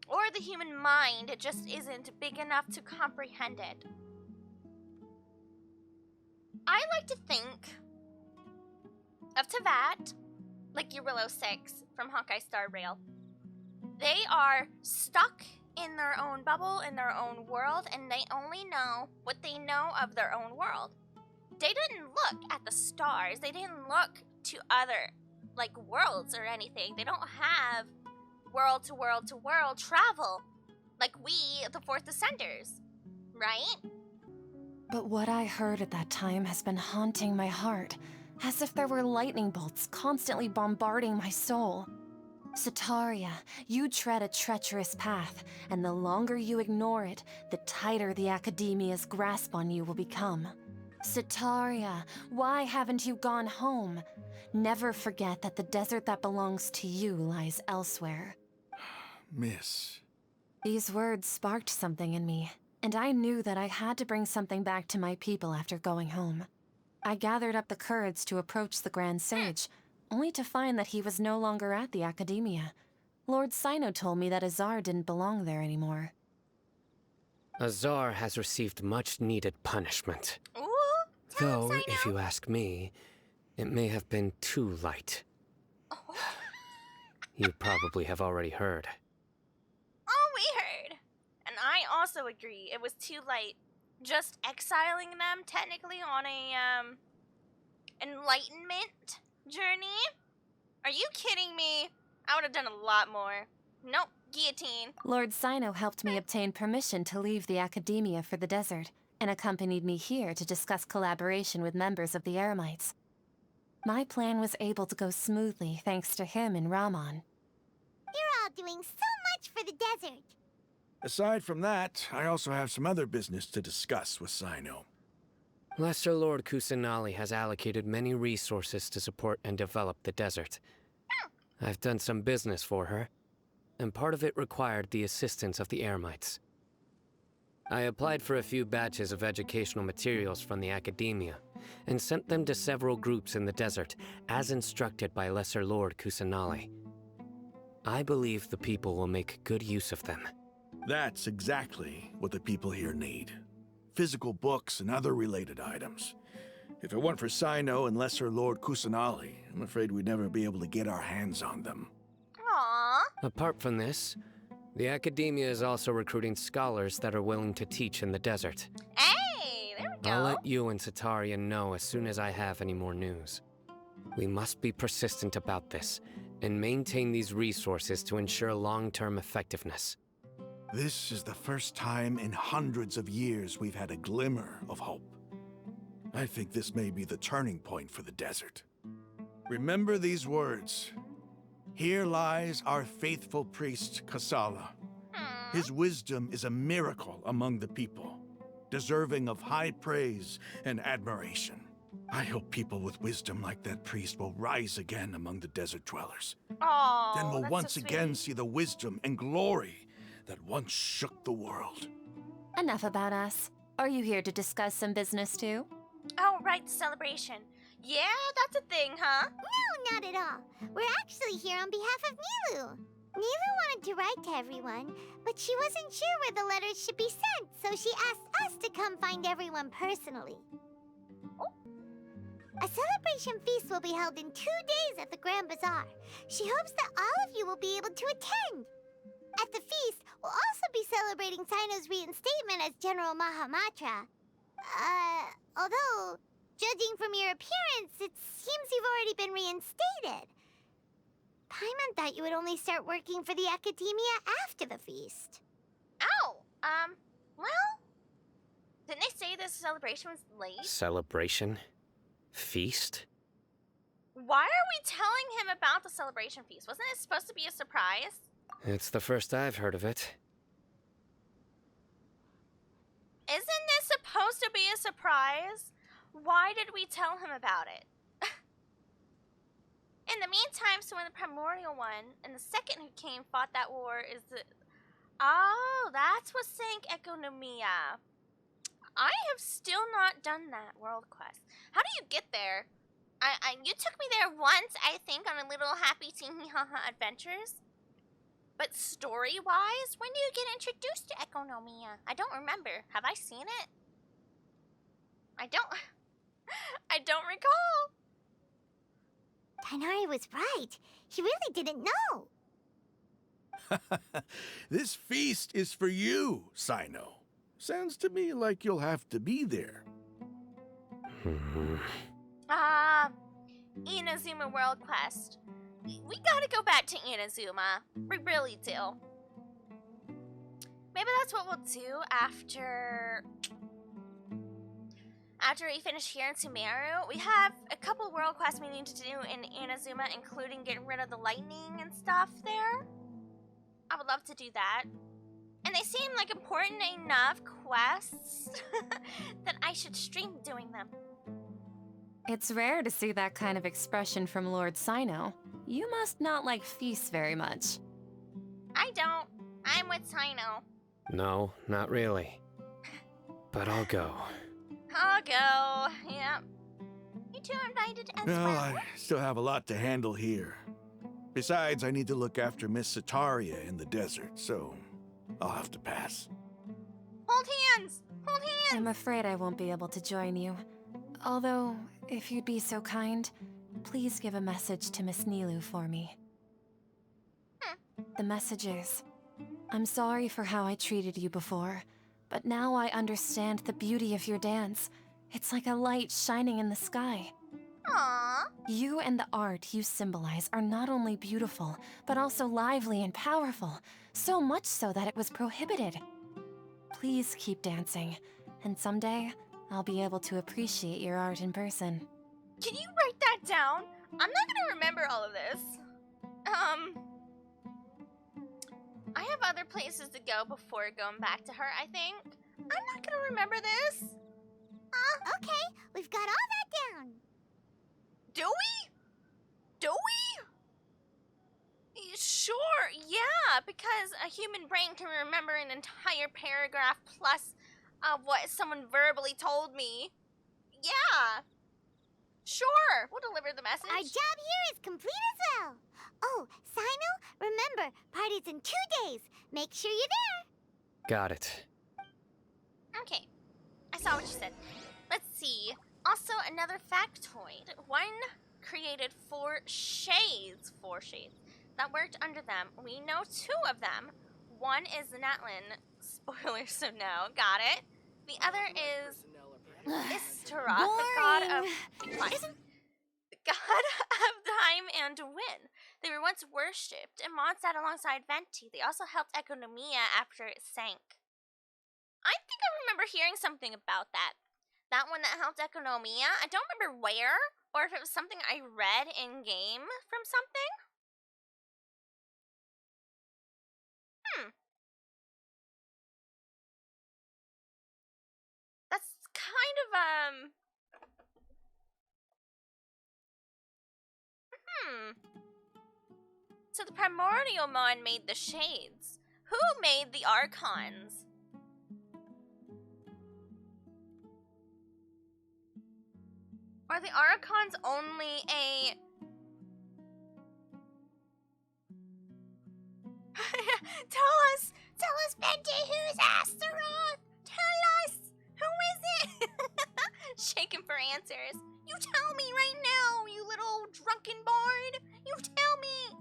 A: Or the human mind, it just isn't big enough to comprehend it. I like to think of Tevat like Eurillo 6 from Honkai Star Rail. They are stuck in their own bubble, in their own world, and they only know what they know of their own world. They didn't look at the stars. They didn't look to other, like, worlds or anything. They don't have world to world to world travel. Like we, the Fourth Ascenders. Right?
J: But what I heard at that time has been haunting my heart, as if there were lightning bolts constantly bombarding my soul. Sataria, you tread a treacherous path, and the longer you ignore it, the tighter the Academia's grasp on you will become. Sataria, why haven't you gone home? Never forget that the desert that belongs to you lies elsewhere.
I: Miss.
J: These words sparked something in me, and I knew that I had to bring something back to my people after going home. I gathered up the courage to approach the Grand Sage, only to find that he was no longer at the Academia. Lord Sino told me that Azar didn't belong there anymore.
H: Azar has received much-needed punishment.
A: Ooh, tell him,
H: Though,
A: Sino.
H: if you ask me, it may have been too light.
A: Oh.
H: You probably have already heard.
A: Oh, we heard. And I also agree. It was too light. Just exiling them, technically, on a, enlightenment journey? Are you kidding me? I would have done a lot more. Nope, guillotine.
J: Lord Sino helped me obtain permission to leave the Academia for the desert, and accompanied me here to discuss collaboration with members of the Eremites. My plan was able to go smoothly thanks to him and Rahman.
B: You're all doing so much for the desert.
I: Aside from that, I also have some other business to discuss with Sino.
H: Lesser Lord Kusanali has allocated many resources to support and develop the desert. I've done some business for her, and part of it required the assistance of the Eremites. I applied for a few batches of educational materials from the Academia, and sent them to several groups in the desert, as instructed by Lesser Lord Kusanali. I believe the people will make good use of them.
I: That's exactly what the people here need. Physical books and other related items. If it weren't for Sino and Lesser Lord Kusanali, I'm afraid we'd never be able to get our hands on them.
A: Aww.
H: Apart from this, the Academia is also recruiting scholars that are willing to teach in the desert.
A: Hey, there we go.
H: I'll let you and Satarian know as soon as I have any more news. We must be persistent about this, and maintain these resources to ensure long-term effectiveness.
I: This is the first time in hundreds of years we've had a glimmer of hope. I think this may be the turning point for the desert. Remember these words. Here lies our faithful priest, Kasala. His wisdom is a miracle among the people, deserving of high praise and admiration. I hope people with wisdom like that priest will rise again among the desert dwellers.
A: Aww,
I: Then we'll
A: that's
I: once
A: so
I: again
A: sweet.
I: see the wisdom and glory that once shook the world.
J: Enough about us. Are you here to discuss some business too?
A: Oh, right, the celebration. Yeah, that's a thing, huh?
B: No, not at all. We're actually here on behalf of Nilu. Nilu wanted to write to everyone, but she wasn't sure where the letters should be sent, so she asked us to come find everyone personally. A celebration feast will be held in 2 days at the Grand Bazaar. She hopes that all of you will be able to attend. At the feast, we'll also be celebrating Sino's reinstatement as General Mahamatra. Although, judging from your appearance, it seems you've already been reinstated. Paimon thought you would only start working for the Academia after the feast.
A: Oh, well, didn't they say this celebration was late?
H: Celebration? Feast?
A: Why are we telling him about the celebration feast? Wasn't it supposed to be a surprise?
H: It's the first I've heard of it.
A: Isn't this supposed to be a surprise? Why did we tell him about it? In the meantime, so when the primordial one and the second who came fought that war is the... Oh, that's what sank Economia. I have still not done that world quest. How do you get there? You took me there once, I think, on a little happy teeny haha adventures. But story-wise, when do you get introduced to Economia? I don't remember. Have I seen it? I don't recall.
B: Tainari was right. He really didn't know.
I: This feast is for you, Sino. Sounds to me like you'll have to be there.
A: Inazuma World Quest. we gotta go back to Inazuma. We really do. Maybe that's what we'll do after we finish here in Sumeru. We have a couple world quests we need to do in Inazuma, including getting rid of the lightning and stuff there. I would love to do that. And they seem like important enough quests that I should stream doing them.
J: It's rare to see that kind of expression from Lord Sino. You must not like feasts very much.
A: I don't. I'm with Sino.
H: No, not really. But I'll go.
A: I'll go. Yep. You two are invited as
I: Well,
A: well.
I: I still have a lot to handle here. Besides, I need to look after Miss Sataria in the desert, so I'll have to pass.
A: Hold hands! Hold hands!
J: I'm afraid I won't be able to join you. Although, if you'd be so kind, please give a message to Miss Nilu for me. The message is, I'm sorry for how I treated you before, but now I understand the beauty of your dance. It's like a light shining in the sky.
A: Aww.
J: You and the art you symbolize are not only beautiful, but also lively and powerful, so much so that it was prohibited. Please keep dancing, and someday I'll be able to appreciate your art in person.
A: Can you write that down? I'm not gonna remember all of this. I have other places to go before going back to her, I think. I'm not gonna remember this.
B: Okay, we've got all that down.
A: Do we? Do we? Sure, yeah, because a human brain can remember an entire paragraph plus what someone verbally told me. Yeah. Sure, we'll deliver the message.
B: Our job here is complete as well. Oh, Sino, remember, party's in 2 days. Make sure you're there.
H: Got it.
A: Okay, I saw what you said. Let's see. Also, another factoid. One created 4 shades that worked under them. We know 2 of them. One is Natlin. Spoilers, so no. Got it. The other is Istaroth, the god of the god of time and wind. They were once worshipped, and Mondstadt alongside Venti. They also helped Economia after it sank. I think I remember hearing something about that. That one that helped Economia. I don't remember where, or if it was something I read in game from something. That's kind of So the Primordial Mon made the shades. Who made the Archons? Are the Archons only a... Tell us, Venti, who's Astaroth? Tell us! Who is it? Shaking for answers. You tell me right now, you little drunken bard. You tell me.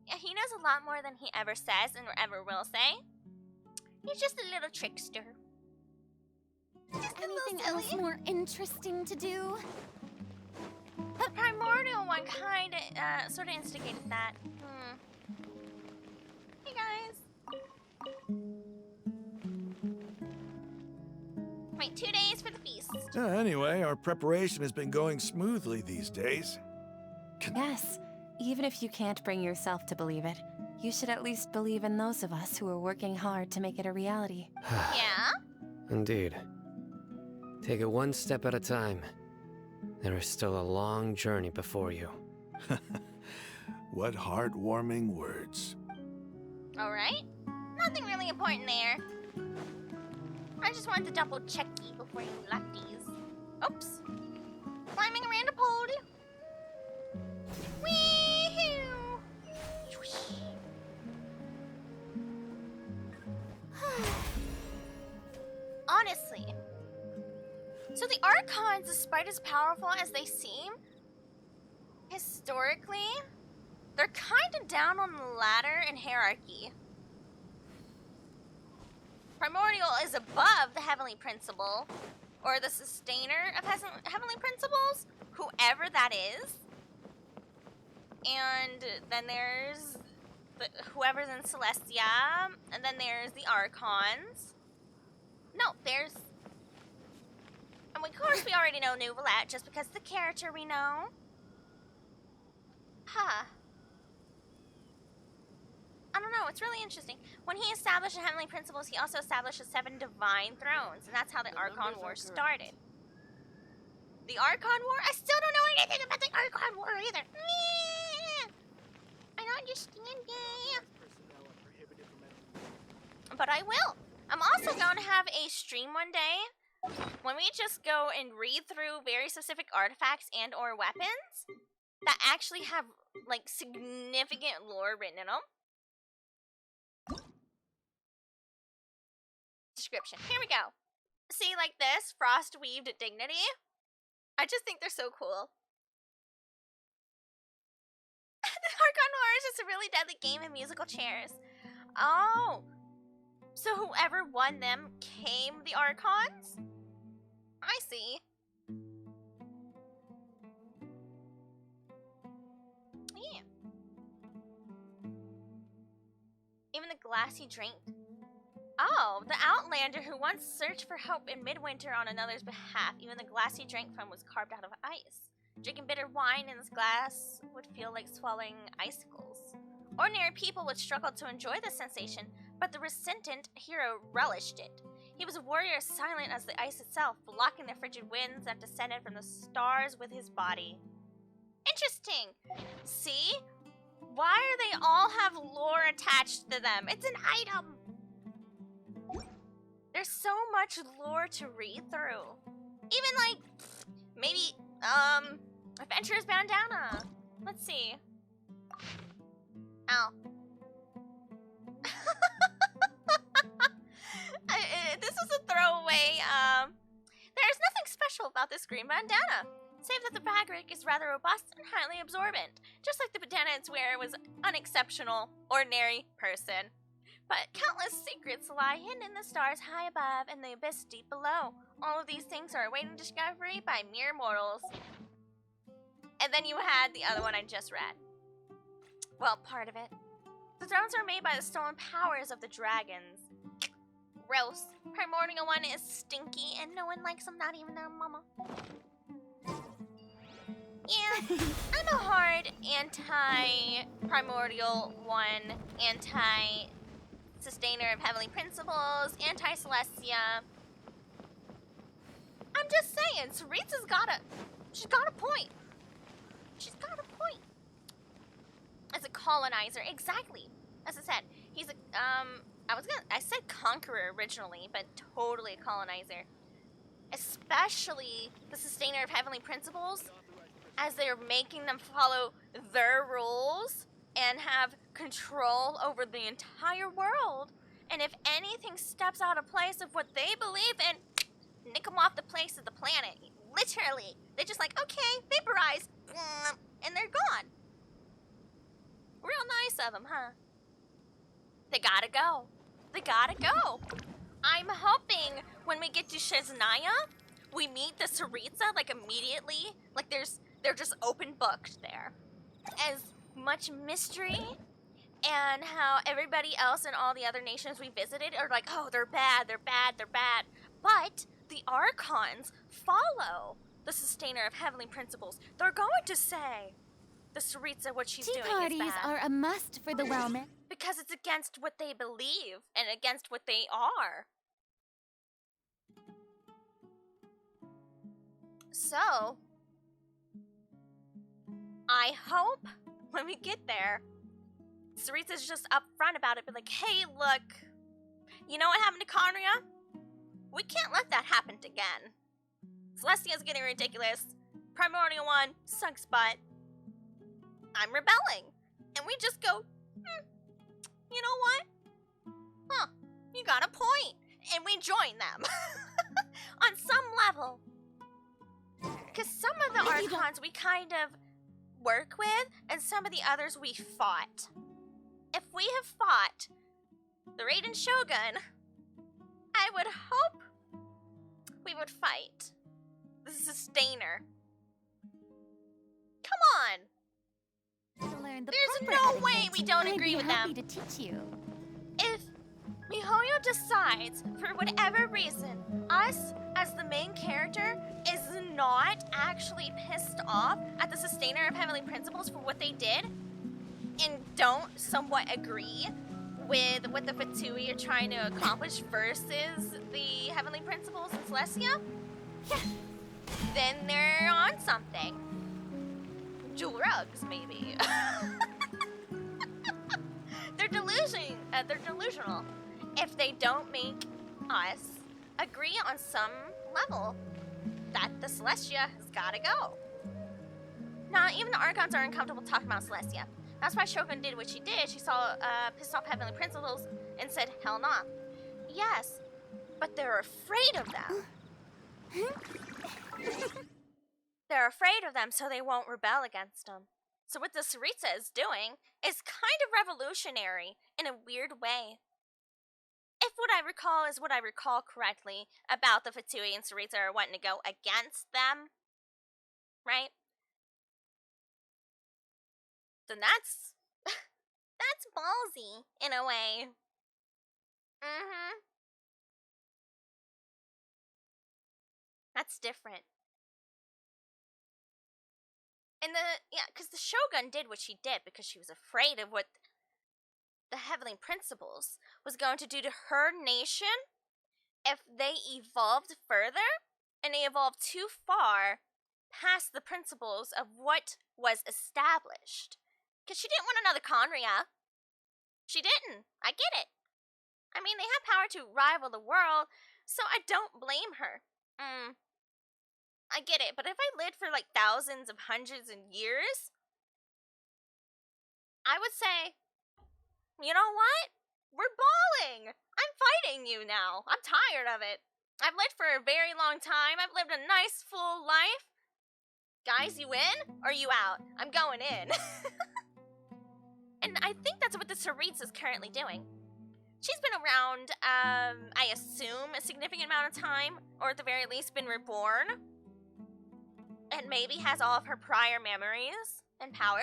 A: Yeah, he knows a lot more than he ever says and ever will say. He's just a little trickster. Just
B: Anything else more interesting to do?
A: The Primordial one kinda, sort of instigated that. Hey guys. Wait, 2 days for the feast.
I: Anyway, our preparation has been going smoothly these days.
J: Yes, even if you can't bring yourself to believe it, you should at least believe in those of us who are working hard to make it a reality.
A: Yeah?
H: Indeed. Take it one step at a time. There is still a long journey before you.
I: What heartwarming words.
A: Alright. Nothing really important there. I just wanted to double check you before you left these. Oops. Climbing around a pole. Wee-hoo! Honestly. So the Archons, despite as powerful as they seem, historically, they're kinda down on the ladder in hierarchy. Primordial is above the Heavenly Principle, or the Sustainer of Heavenly Principles, whoever that is. and then there's whoever's in Celestia, and then there's the Archons. No, there's... And of course we already know Nouvelette, just because it's the character we know. Huh. I don't know, it's really interesting. When he established the Heavenly Principles, he also established the 7 Divine Thrones, and that's how the Archon War started. The Archon War? I still don't know anything about the Archon War either. I don't understand it. But I will. I'm also going to have a stream one day when we just go and read through very specific artifacts and or weapons that actually have like significant lore written in them. Description. Here we go. See, like this, frost weaved dignity. I just think they're so cool. The Archon War is just a really deadly game of musical chairs. Oh. So whoever won them came the Archons? I see. Yeah. Even the glassy drink. Oh, the Outlander who once searched for hope in midwinter on another's behalf. Even the glass he drank from was carved out of ice. Drinking bitter wine in this glass would feel like swallowing icicles. Ordinary people would struggle to enjoy the sensation, but the resentant hero relished it. He was a warrior silent as the ice itself, blocking the frigid winds that descended from the stars with his body. Interesting! See? Why do they all have lore attached to them? It's an item! There's so much lore to read through. Even like, maybe, Adventurer's Bandana. Let's see. Ow. This was a throwaway, there's nothing special about this green bandana, save that the fabric is rather robust and highly absorbent, just like the bandana its wearer was unexceptional, ordinary person. But countless secrets lie hidden in the stars high above and the abyss deep below. All of these things are awaiting discovery by mere mortals. And then you had the other one I just read. Well, part of it. The thrones are made by the stolen powers of the dragons. Gross. Primordial one is stinky and no one likes them, not even their mama. Yeah, I'm a hard anti-primordial one, anti-sustainer of heavenly principles, anti-Celestia. I'm just saying, Saritsa's she's got a point. She's got a point. As a colonizer, exactly. As I said, he's a, I said conqueror originally, but totally a colonizer. Especially the sustainer of heavenly principles, as they're making them follow their rules and have control over the entire world. And if anything steps out of place of what they believe in, nick them off the place of the planet. Literally. They're just like, okay, vaporize, and they're gone. Real nice of them, huh? They gotta go. They gotta go. I'm hoping when we get to Shiznaya, we meet the Saritsa, like, immediately. Like, they're just open booked there. As much mystery and how everybody else in all the other nations we visited are like, oh, they're bad, they're bad, they're bad. But the Archons follow the sustainer of heavenly principles. They're going to say the Saritsa, what she's doing is bad.
B: Tea parties are a must for the Wellman.
A: Because it's against what they believe and against what they are. So, I hope when we get there, Saritsa's just upfront about it, but like, hey, look, you know what happened to Conria? We can't let that happen again. Celestia's getting ridiculous. Primordial one sucks butt. I'm rebelling. And we just go, you know what? Huh, you got a point. And we join them. On some level. Because some of the Archons we kind of work with, and some of the others we fought. If we have fought the Raiden Shogun, I would hope we would fight the Sustainer. Come on!
B: learn the
A: There's
B: proper
A: no way
B: etiquette,
A: we don't
B: I'd
A: agree
B: be
A: with
B: happy
A: them.
B: to teach you.
A: If MiHoYo decides, for whatever reason, us as the main character is not actually pissed off at the Sustainer of Heavenly Principles for what they did, and don't somewhat agree with what the Fatui are trying to accomplish versus the Heavenly Principles in Celestia, then they're on something. Drugs, maybe. They're delusional. If they don't make us agree on some level that the Celestia has gotta go. Now, even the Archons are uncomfortable talking about Celestia. That's why Shogun did what she did. She saw pissed off Heavenly Principles and said, hell nah. Yes, but they're afraid of them. They're afraid of them, so they won't rebel against them. So what the Saritsa is doing is kind of revolutionary in a weird way. If what I recall is what I recall correctly about the Fatui and Saritsa are wanting to go against them, right? Then that's ballsy in a way. That's different. And because the Shogun did what she did because she was afraid of what the Heavenly Principles was going to do to her nation if they evolved further, and they evolved too far past the principles of what was established. Because she didn't want another Conria. She didn't. I get it. I mean, they have power to rival the world, so I don't blame her. I get it, but if I lived for like thousands of hundreds of years, I would say, you know what? We're balling. I'm fighting you now. I'm tired of it. I've lived for a very long time. I've lived a nice, full life. Guys, you in or you out? I'm going in. And I think that's what the Saritsa is currently doing. She's been around, I assume, a significant amount of time, or at the very least been reborn. And maybe has all of her prior memories and power.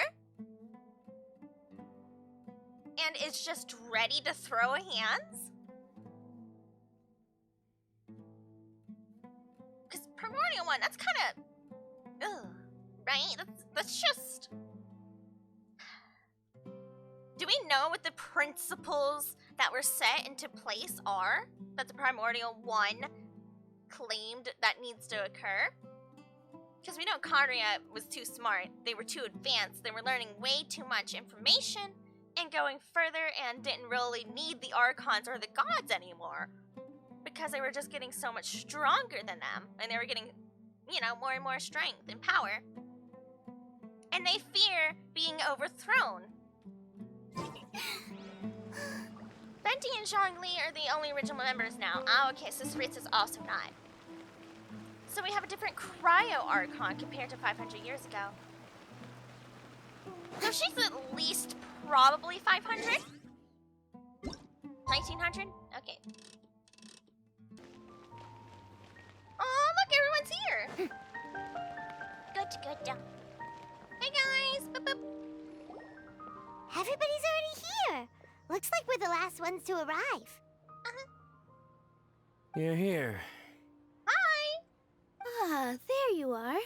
A: And is just ready to throw hands. Because Primordial One, that's kind of... right? That's just... Do we know what the principles that were set into place are? That the Primordial One claimed that needs to occur? Because we know Conria was too smart. They were too advanced. They were learning way too much information and going further and didn't really need the Archons or the gods anymore. Because they were just getting so much stronger than them. And they were getting, more and more strength and power. And they fear being overthrown. Fenty and Zhongli are the only original members now. Oh, okay, so Saritsa is also not. So we have a different Cryo Archon compared to 500 years ago. So she's at least probably 500? 1900? Okay. Oh, look, everyone's here! Good. Hey, guys! Boop, boop.
B: Everybody's already here. Looks like we're the last ones to arrive.
H: You're here.
A: Hi!
B: Ah, there you are.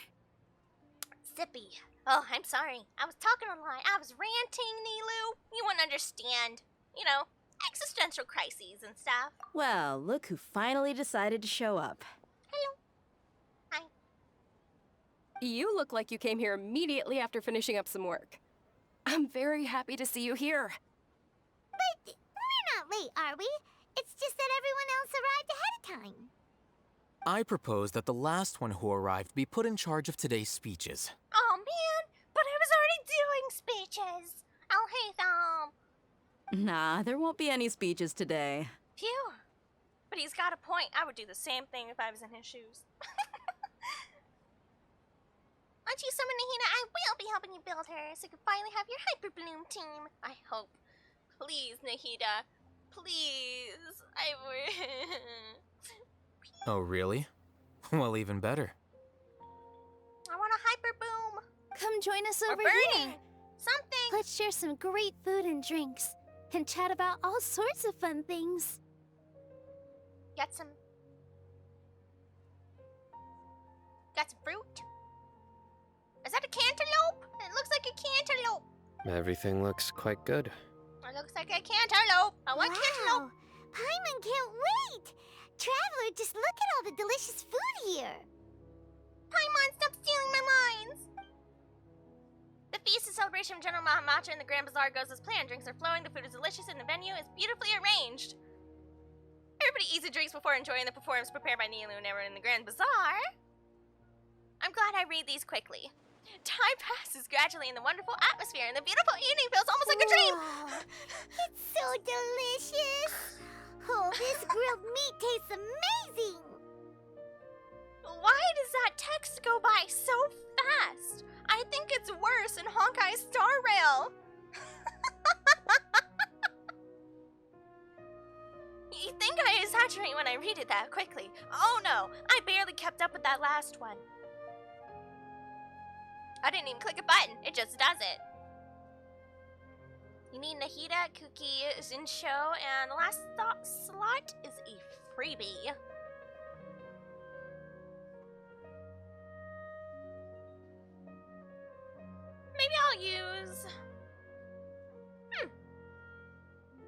A: Zippy. Oh, I'm sorry. I was talking online. I was ranting, Nilu. You wouldn't understand. Existential crises and stuff.
G: Well, look who finally decided to show up.
A: Hello. Hi.
F: You look like you came here immediately after finishing up some work. I'm very happy to see you here.
B: But we're not late, are we? It's just that everyone else arrived ahead of time.
E: I propose that the last one who arrived be put in charge of today's speeches.
A: Oh, man. But I was already doing speeches. I'll hate them.
G: Nah, there won't be any speeches today.
A: Phew. But he's got a point. I would do the same thing if I was in his shoes. Aren't you Summer Nahina? I will be helping you build her so you can finally have your Hyper Bloom team. I hope. Please, Nahida. Please. I would.
E: Oh, really? Well, even better.
A: I want a Hyper Boom.
B: Come join us
A: Or
B: over
A: burning.
B: here.
A: Something.
B: Put share some great food and drinks, and chat about all sorts of fun things.
A: Got some fruit? Is that a cantaloupe? It looks like a cantaloupe.
H: Everything looks quite good.
A: It looks like a cantaloupe. I want cantaloupe.
B: Paimon can't wait! Traveler, just look at all the delicious food here!
A: Paimon, stop stealing my lines! The feast is celebration of General Mahamacha and the Grand Bazaar goes as planned. Drinks are flowing, the food is delicious, and the venue is beautifully arranged. Everybody eats and drinks before enjoying the performance prepared by Nilu and everyone in the Grand Bazaar. I'm glad I read these quickly. Time passes gradually in the wonderful atmosphere, and the beautiful evening feels almost like a dream.
B: Wow, it's so delicious! Oh, this grilled meat tastes amazing!
A: Why does that text go by so fast? I think it's worse in Honkai Star Rail. You think I exaggerate when I read it that quickly? Oh no, I barely kept up with that last one. I didn't even click a button, it just does it. You need Nahida, Kuki, Zinsho, and the last slot is a freebie. Maybe I'll use...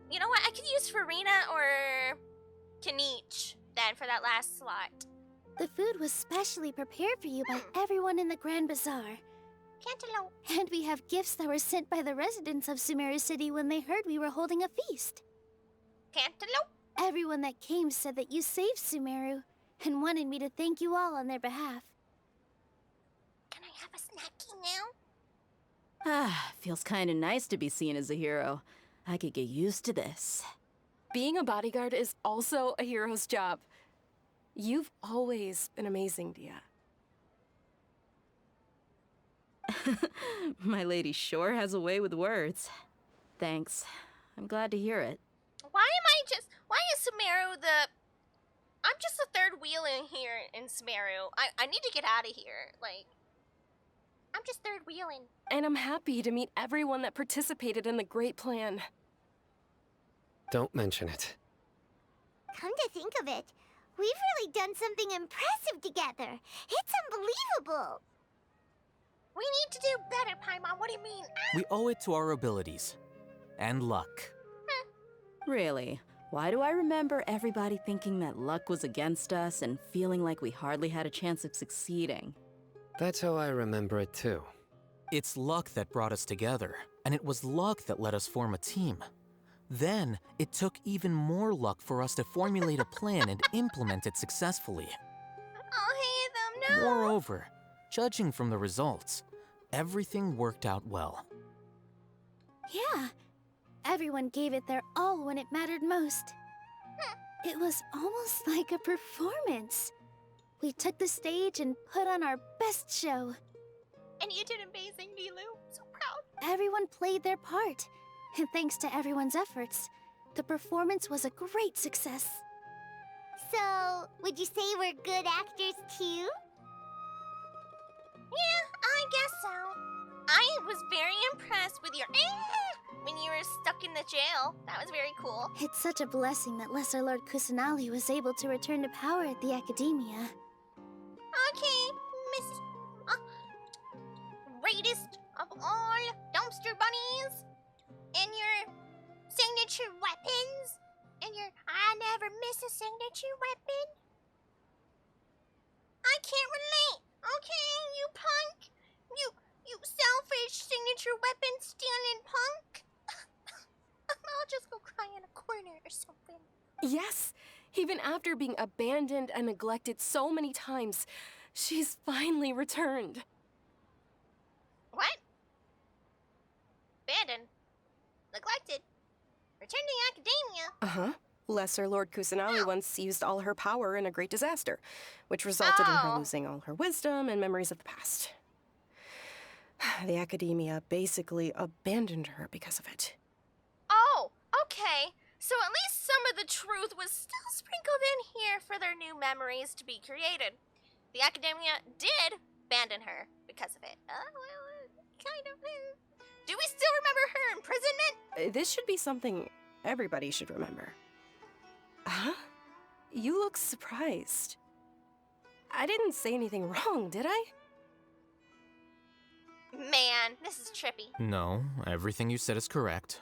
A: You know what, I could use Farina or Kanich then for that last slot.
B: The food was specially prepared for you by everyone in the Grand Bazaar.
A: Cantaloupe.
B: And we have gifts that were sent by the residents of Sumeru City when they heard we were holding a feast.
A: Cantaloupe.
B: Everyone that came said that you saved Sumeru and wanted me to thank you all on their behalf.
A: Can I have a snacky now?
G: Ah, feels kinda nice to be seen as a hero. I could get used to this.
F: Being a bodyguard is also a hero's job. You've always been amazing, Dia.
G: My lady sure has a way with words. Thanks. I'm glad to hear it.
A: Why is Sumeru I'm just the third wheel in here in Sumeru. I need to get out of here. Like, I'm just third wheeling.
F: And I'm happy to meet everyone that participated in the great plan.
H: Don't mention it.
B: Come to think of it, we've really done something impressive together. It's unbelievable.
A: We need to do better, Paimon. What do you mean?
E: We owe it to our abilities. And luck.
G: Really? Why do I remember everybody thinking that luck was against us and feeling like we hardly had a chance of succeeding?
H: That's how I remember it too.
E: It's luck that brought us together, and it was luck that let us form a team. Then, it took even more luck for us to formulate a plan and implement it successfully.
A: I'll hate them, no!
E: Moreover, judging from the results, everything worked out well.
B: Yeah, everyone gave it their all when it mattered most. It was almost like a performance. We took the stage and put on our best show.
A: And you did amazing, Nilu. So proud.
B: Everyone played their part. And thanks to everyone's efforts, the performance was a great success. So, would you say we're good actors too?
A: Yeah, I guess so. I was very impressed with your when you were stuck in the jail. That was very cool.
B: It's such a blessing that Lesser Lord Kusanali was able to return to power at the Academia.
A: Okay, Miss... greatest of all dumpster bunnies. And your signature weapons. And your I never miss a signature weapon. I can't relate. Okay, you punk. You selfish signature weapon stealing punk. I'll just go cry in a corner or something.
F: Yes, even after being abandoned and neglected so many times, she's finally returned.
A: What? Abandoned? Neglected? Returned to the Academia?
F: Uh-huh. Lesser Lord Kusanali once used all her power in a great disaster, which resulted in her losing all her wisdom and memories of the past. The Academia basically abandoned her because of it.
A: Oh, okay. So at least some of the truth was still sprinkled in here for their new memories to be created. The Academia did abandon her because of it. Well, kind of. Do we still remember her
F: This should be something everybody should remember. Huh? You look surprised. I didn't say anything wrong, did I?
A: Man, this is trippy.
E: No, everything you said is correct.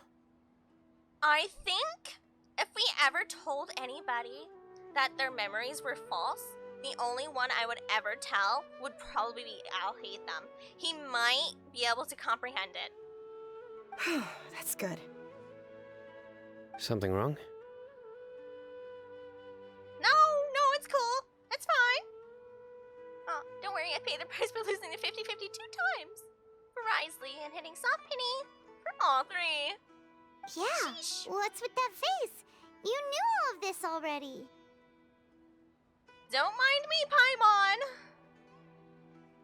A: I think if we ever told anybody that their memories were false, the only one I would ever tell would probably be Alhaitham. He might be able to comprehend it.
F: That's good.
H: Something wrong?
A: No, it's cool. It's fine. Oh, don't worry, I paid the price for losing the 50-50 2 times. For Risley and hitting Softpenny for all 3.
B: Yeah,
A: Sheesh.
B: what's with that face? You knew all of this already.
A: Don't mind me, Paimon.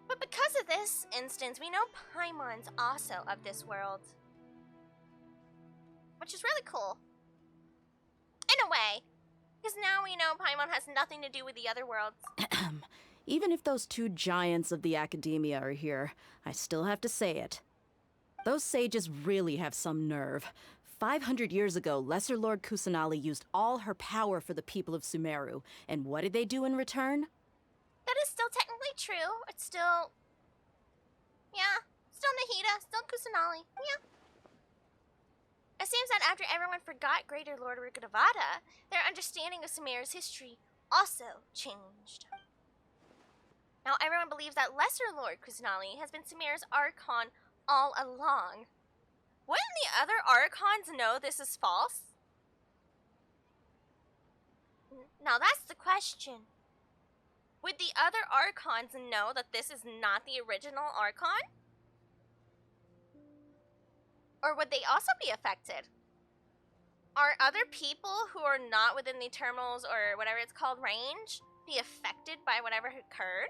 A: But because of this instance, we know Paimon's also of this world. Which is really cool. In a way. Because now we know Paimon has nothing to do with the other worlds.
G: Even if those 2 giants of the academia are here, I still have to say it. Those sages really have some nerve. 500 years ago, Lesser Lord Kusanali used all her power for the people of Sumeru, and what did they do in return?
A: That is still technically true. It's still... Yeah. Still Nahida. Still Kusanali. Yeah. It seems that after everyone forgot Greater Lord Rukkhadevata, their understanding of Sumeru's history also changed. Now everyone believes that Lesser Lord Kusanali has been Sumeru's Archon all along. Wouldn't the other Archons know this is false? Now that's the question. Would the other Archons know that this is not the original Archon? Or would they also be affected? Are other people who are not within the terminals or whatever it's called range be affected by whatever occurred?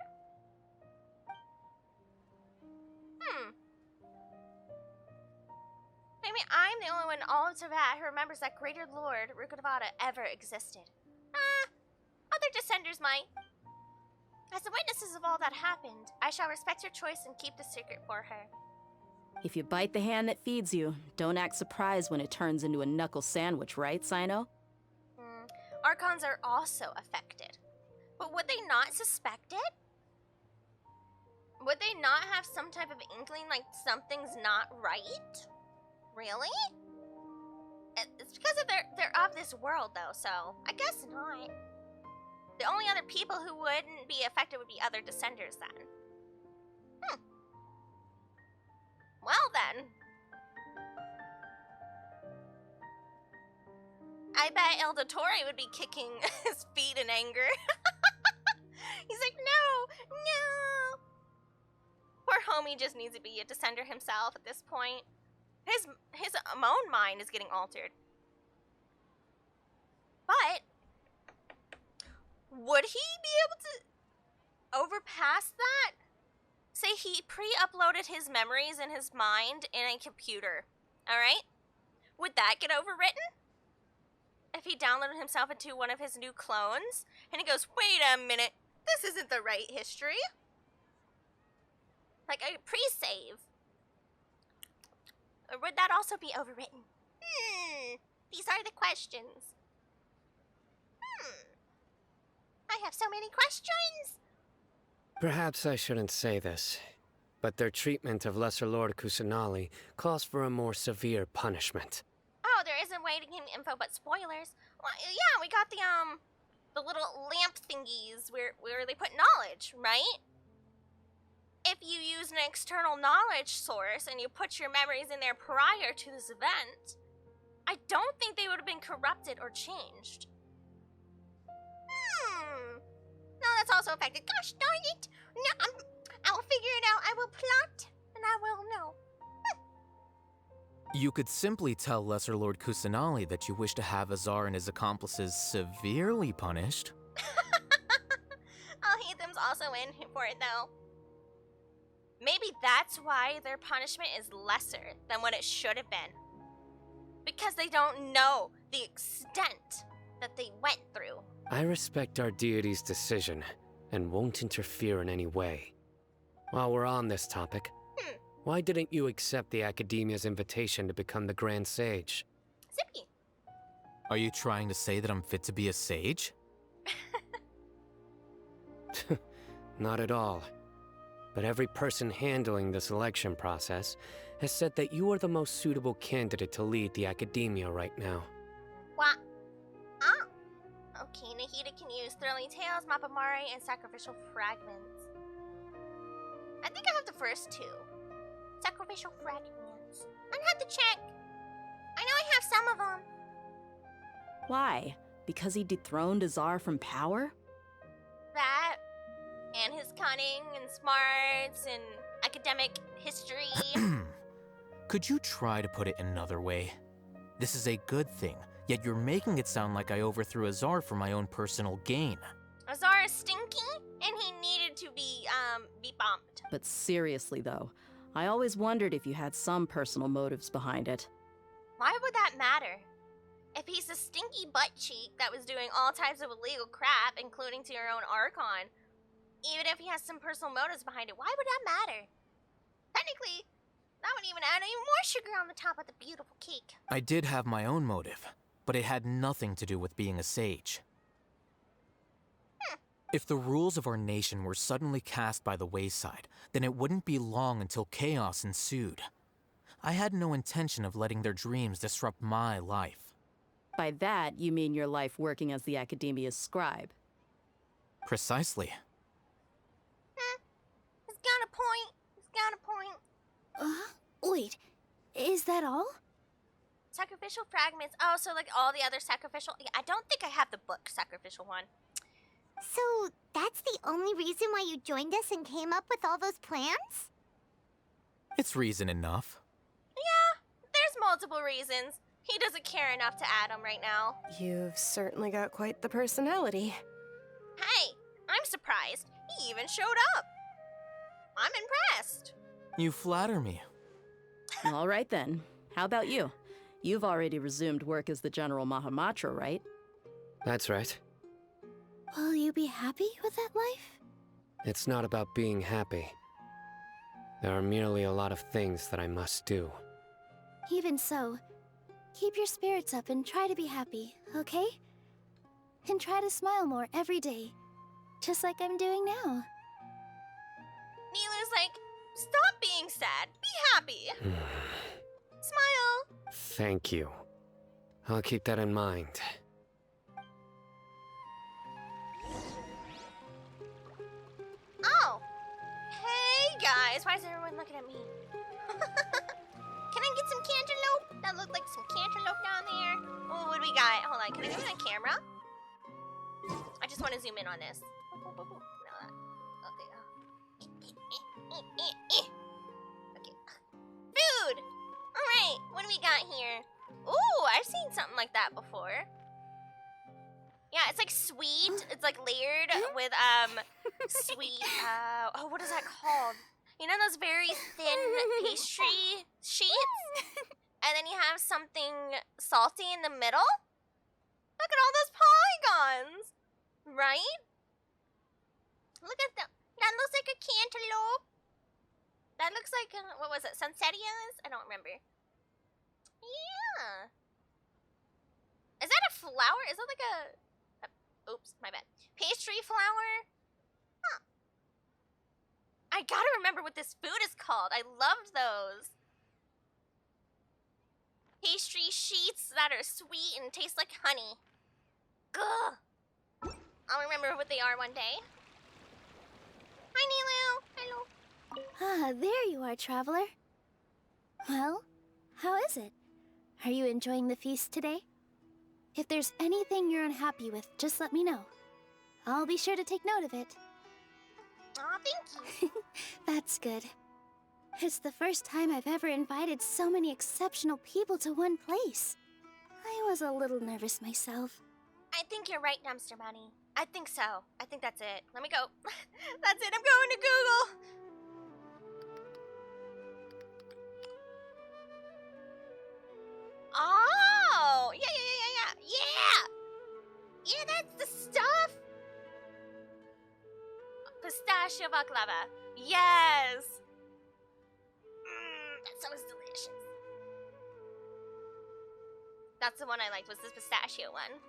A: Maybe I'm the only one in all of Teyvat who remembers that Greater Lord Rukkhadevata ever existed. Other descenders might. As the witnesses of all that happened, I shall respect her choice and keep the secret for her.
G: If you bite the hand that feeds you, don't act surprised when it turns into a knuckle sandwich, right, Sino?
A: Archons are also affected. But would they not suspect it? Would they not have some type of inkling like something's not right? Really? It's because of they're of this world though, so I guess not. The only other people who wouldn't be affected would be other descenders then. Well then. I bet El Dottore would be kicking his feet in anger. He's like, no! Poor homie just needs to be a descender himself at this point. His own mind is getting altered. But would he be able to overpass that? Say he pre-uploaded his memories in his mind in a computer, alright? Would that get overwritten? If he downloaded himself into one of his new clones, and he goes, wait a minute, this isn't the right history. Like a pre-save. Or would that also be overwritten? These are the questions. I have so many questions.
H: Perhaps I shouldn't say this, but their treatment of Lesser Lord Kusanali calls for a more severe punishment.
A: Oh, there isn't a way to give me info but spoilers. Well, yeah, we got the little lamp thingies where they put knowledge, right? If you use an external knowledge source and you put your memories in there prior to this event, I don't think they would have been corrupted or changed. No, that's also affected. Gosh darn it! No, I'll figure it out. I will plot, and I will know.
E: You could simply tell Lesser Lord Kusanali that you wish to have Azar and his accomplices severely punished.
A: Alhaitham's also in for it, though. Maybe that's why their punishment is lesser than what it should have been. Because they don't know the extent that they went through.
H: I respect our deity's decision and won't interfere in any way. While we're on this topic, Why didn't you accept the Academia's invitation to become the Grand Sage?
A: Zippy.
E: Are you trying to say that I'm fit to be a sage?
H: Not at all. But every person handling the selection process has said that you are the most suitable candidate to lead the Academia right now.
A: What? Oh. Okay, Nahida can use Thrilling Tales, Mapamari, and Sacrificial Fragments. I think I have the first two. Sacrificial Fragments. I'd have to check. I know I have some of them.
G: Why? Because he dethroned Azar from power?
A: That, and his cunning and smarts and academic history.
E: Could you try to put it another way? This is a good thing, yet you're making it sound like I overthrew Azar for my own personal gain.
A: Azar is stinky, and he needed to be bumped.
G: But seriously, though, I always wondered if you had some personal motives behind it.
A: Why would that matter? If he's a stinky butt cheek that was doing all types of illegal crap, including to your own Archon, even if he has some personal motives behind it, why would that matter? Technically, that would even add even more sugar on the top of the beautiful cake.
E: I did have my own motive, but it had nothing to do with being a sage. If the rules of our nation were suddenly cast by the wayside, then it wouldn't be long until chaos ensued. I had no intention of letting their dreams disrupt my life.
G: By that, you mean your life working as the Academia's scribe.
E: Precisely.
A: He's got a point. He's got a point.
B: Wait, is that all?
A: Sacrificial Fragments. Oh, so like all the other sacrificial... Yeah, I don't think I have the book Sacrificial one.
B: So, that's the only reason why you joined us and came up with all those plans?
E: It's reason enough.
A: Yeah, there's multiple reasons. He doesn't care enough to add them right now.
F: You've certainly got quite the personality.
A: Hey, I'm surprised. He even showed up. I'm impressed.
E: You flatter me.
G: All right then. How about you? You've already resumed work as the General Mahamatra, right?
H: That's right.
B: Will you be happy with that life?
H: It's not about being happy. There are merely a lot of things that I must do.
B: Even so, keep your spirits up and try to be happy, okay? And try to smile more every day, just like I'm doing now.
A: Nilu's like, stop being sad. Be happy. Smile.
H: Thank you. I'll keep that in mind.
A: Oh. Hey, guys. Why is everyone looking at me? Can I get some cantaloupe? That looked like some cantaloupe down there. Oh, what do we got? Hold on. Can I get my camera? I just want to zoom in on this. Okay. Food! Alright, what do we got here? Ooh, I've seen something like that before. Yeah, it's like sweet. It's like layered with sweet oh, what is that called? You know those very thin pastry sheets? And then you have something salty in the middle? Look at all those polygons! Right? Look at that. That looks like a cantaloupe. That looks like, what was it, Sunsetias? I don't remember. Yeah. Is that a flower? Is that like a oops, my bad. Pastry flower? Huh. I gotta remember what this food is called. I loved those. Pastry sheets that are sweet and taste like honey. Gah. I'll remember what they are one day. Hi, Nilu. Hello.
B: Ah, there you are, traveler. Well, how is it? Are you enjoying the feast today? If there's anything you're unhappy with, just let me know. I'll be sure to take note of it.
A: Aw, thank you.
B: That's good. It's the first time I've ever invited so many exceptional people to one place. I was a little nervous myself.
A: I think you're right, Dumpster Bunny. I think so. I think that's it. Let me go. That's it. I'm going to Google. Oh! Yeah, that's the stuff! Pistachio baklava. Yes! That's the one I liked, was this pistachio one.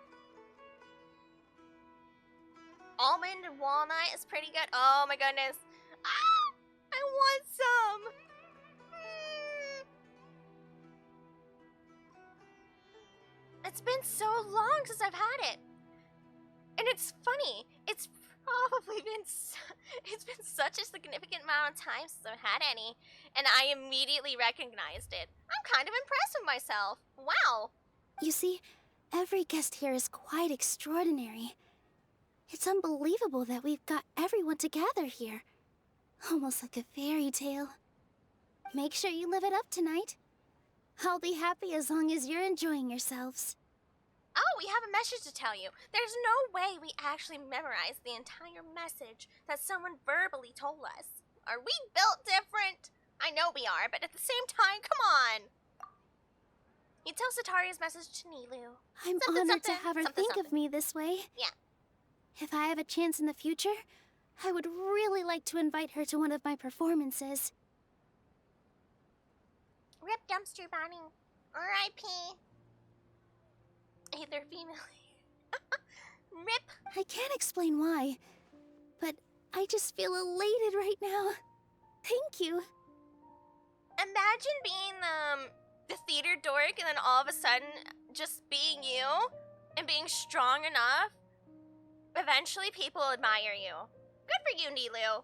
A: Almond and walnut is pretty good. Oh my goodness. Ah! I want some. It's been so long since I've had it. And it's funny. It's probably been it's been such a significant amount of time since I've had any, and I immediately recognized it. I'm kind of impressed with myself. Wow.
B: You see, every guest here is quite extraordinary. It's unbelievable that we've got everyone together here. Almost like a fairy tale. Make sure you live it up tonight. I'll be happy as long as you're enjoying yourselves.
A: Oh, we have a message to tell you. There's no way we actually memorized the entire message that someone verbally told us. Are we built different? I know we are, but at the same time, come on. You tell Sataria's message to Nilu.
B: I'm honored to have her think of me this way.
A: Yeah.
B: If I have a chance in the future, I would really like to invite her to one of my performances.
A: Rip Dumpster Bunny. R.I.P. Either female. Rip.
B: I can't explain why, but I just feel elated right now. Thank you.
A: Imagine being the theater dork and then all of a sudden just being you and being strong enough. Eventually people admire you. Good for you, Nilu.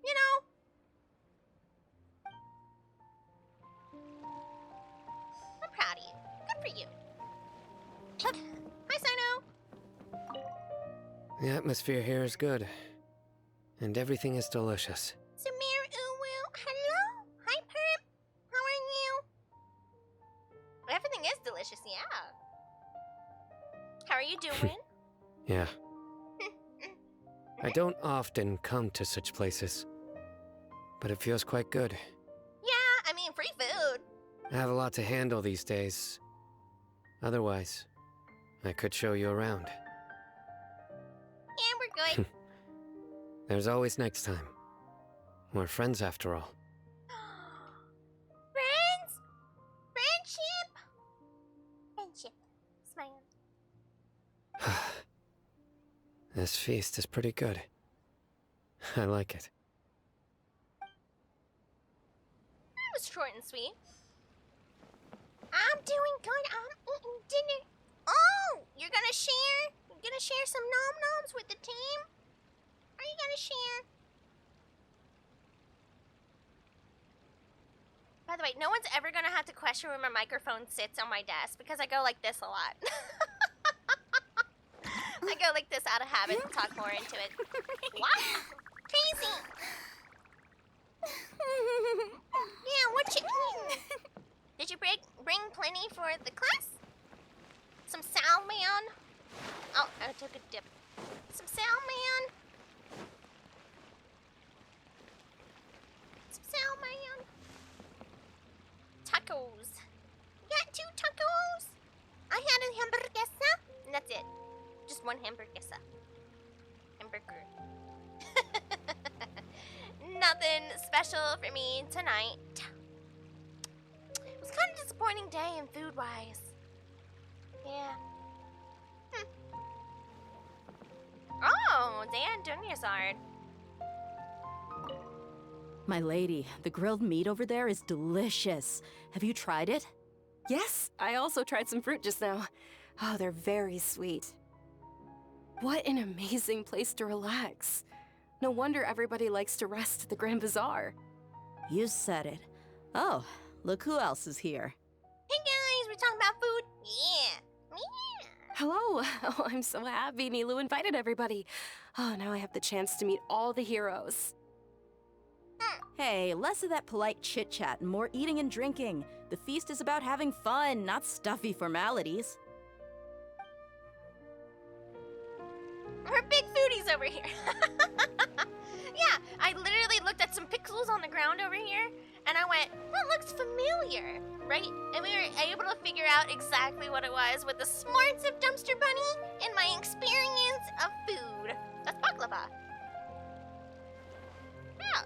A: You know? I'm proud of you. Good for you. Hi, Sino.
H: The atmosphere here is good. And everything is delicious.
A: Samir Uwu. Hello. Hi, Perp. How are you? Everything is delicious, yeah. How are you doing?
H: Yeah. I don't often come to such places, but it feels quite good.
A: Yeah, I mean, free food.
H: I have a lot to handle these days. Otherwise, I could show you around.
A: Yeah, we're good.
H: There's always next time. We're friends after all.
A: Friends? Friendship? Friendship. Smile.
H: This feast is pretty good. I like it.
A: That was short and sweet. I'm doing good. I'm eating dinner. Oh, you're gonna share? You're gonna share some nom-noms with the team? Are you gonna share? By the way, no one's ever gonna have to question where my microphone sits on my desk because I go like this a lot. I go like this out of habit and talk more into it. What? Crazy. Yeah, what you eating? Did you bring plenty for the class? Some salmon? Oh, I took a dip. Some salmon? Some salmon? Tacos. You got 2 tacos? I had a hamburguesa, and that's it. Just 1 hamburguesa. Hamburger. Nothing special for me tonight. It was kind of a disappointing day in food-wise. Yeah. Oh, Dan Dunyazard.
G: My lady, the grilled meat over there is delicious. Have you tried it?
F: Yes, I also tried some fruit just now. Oh, they're very sweet. What an amazing place to relax. No wonder everybody likes to rest at the Grand Bazaar.
G: You said it. Oh, look who else is here.
A: Hey guys, we're talking about food. Yeah. Yeah.
F: Hello. Oh, I'm so happy Nilu invited everybody. Oh, now I have the chance to meet all the heroes.
G: Hey, less of that polite chit-chat and more eating and drinking. The feast is about having fun, not stuffy formalities.
A: We're big foodies over here. Yeah, I literally looked at some pixels on the ground over here, and I went, that looks familiar, right? And we were able to figure out exactly what it was with the smarts of Dumpster Bunny and my experience of food. That's baklava. Yeah.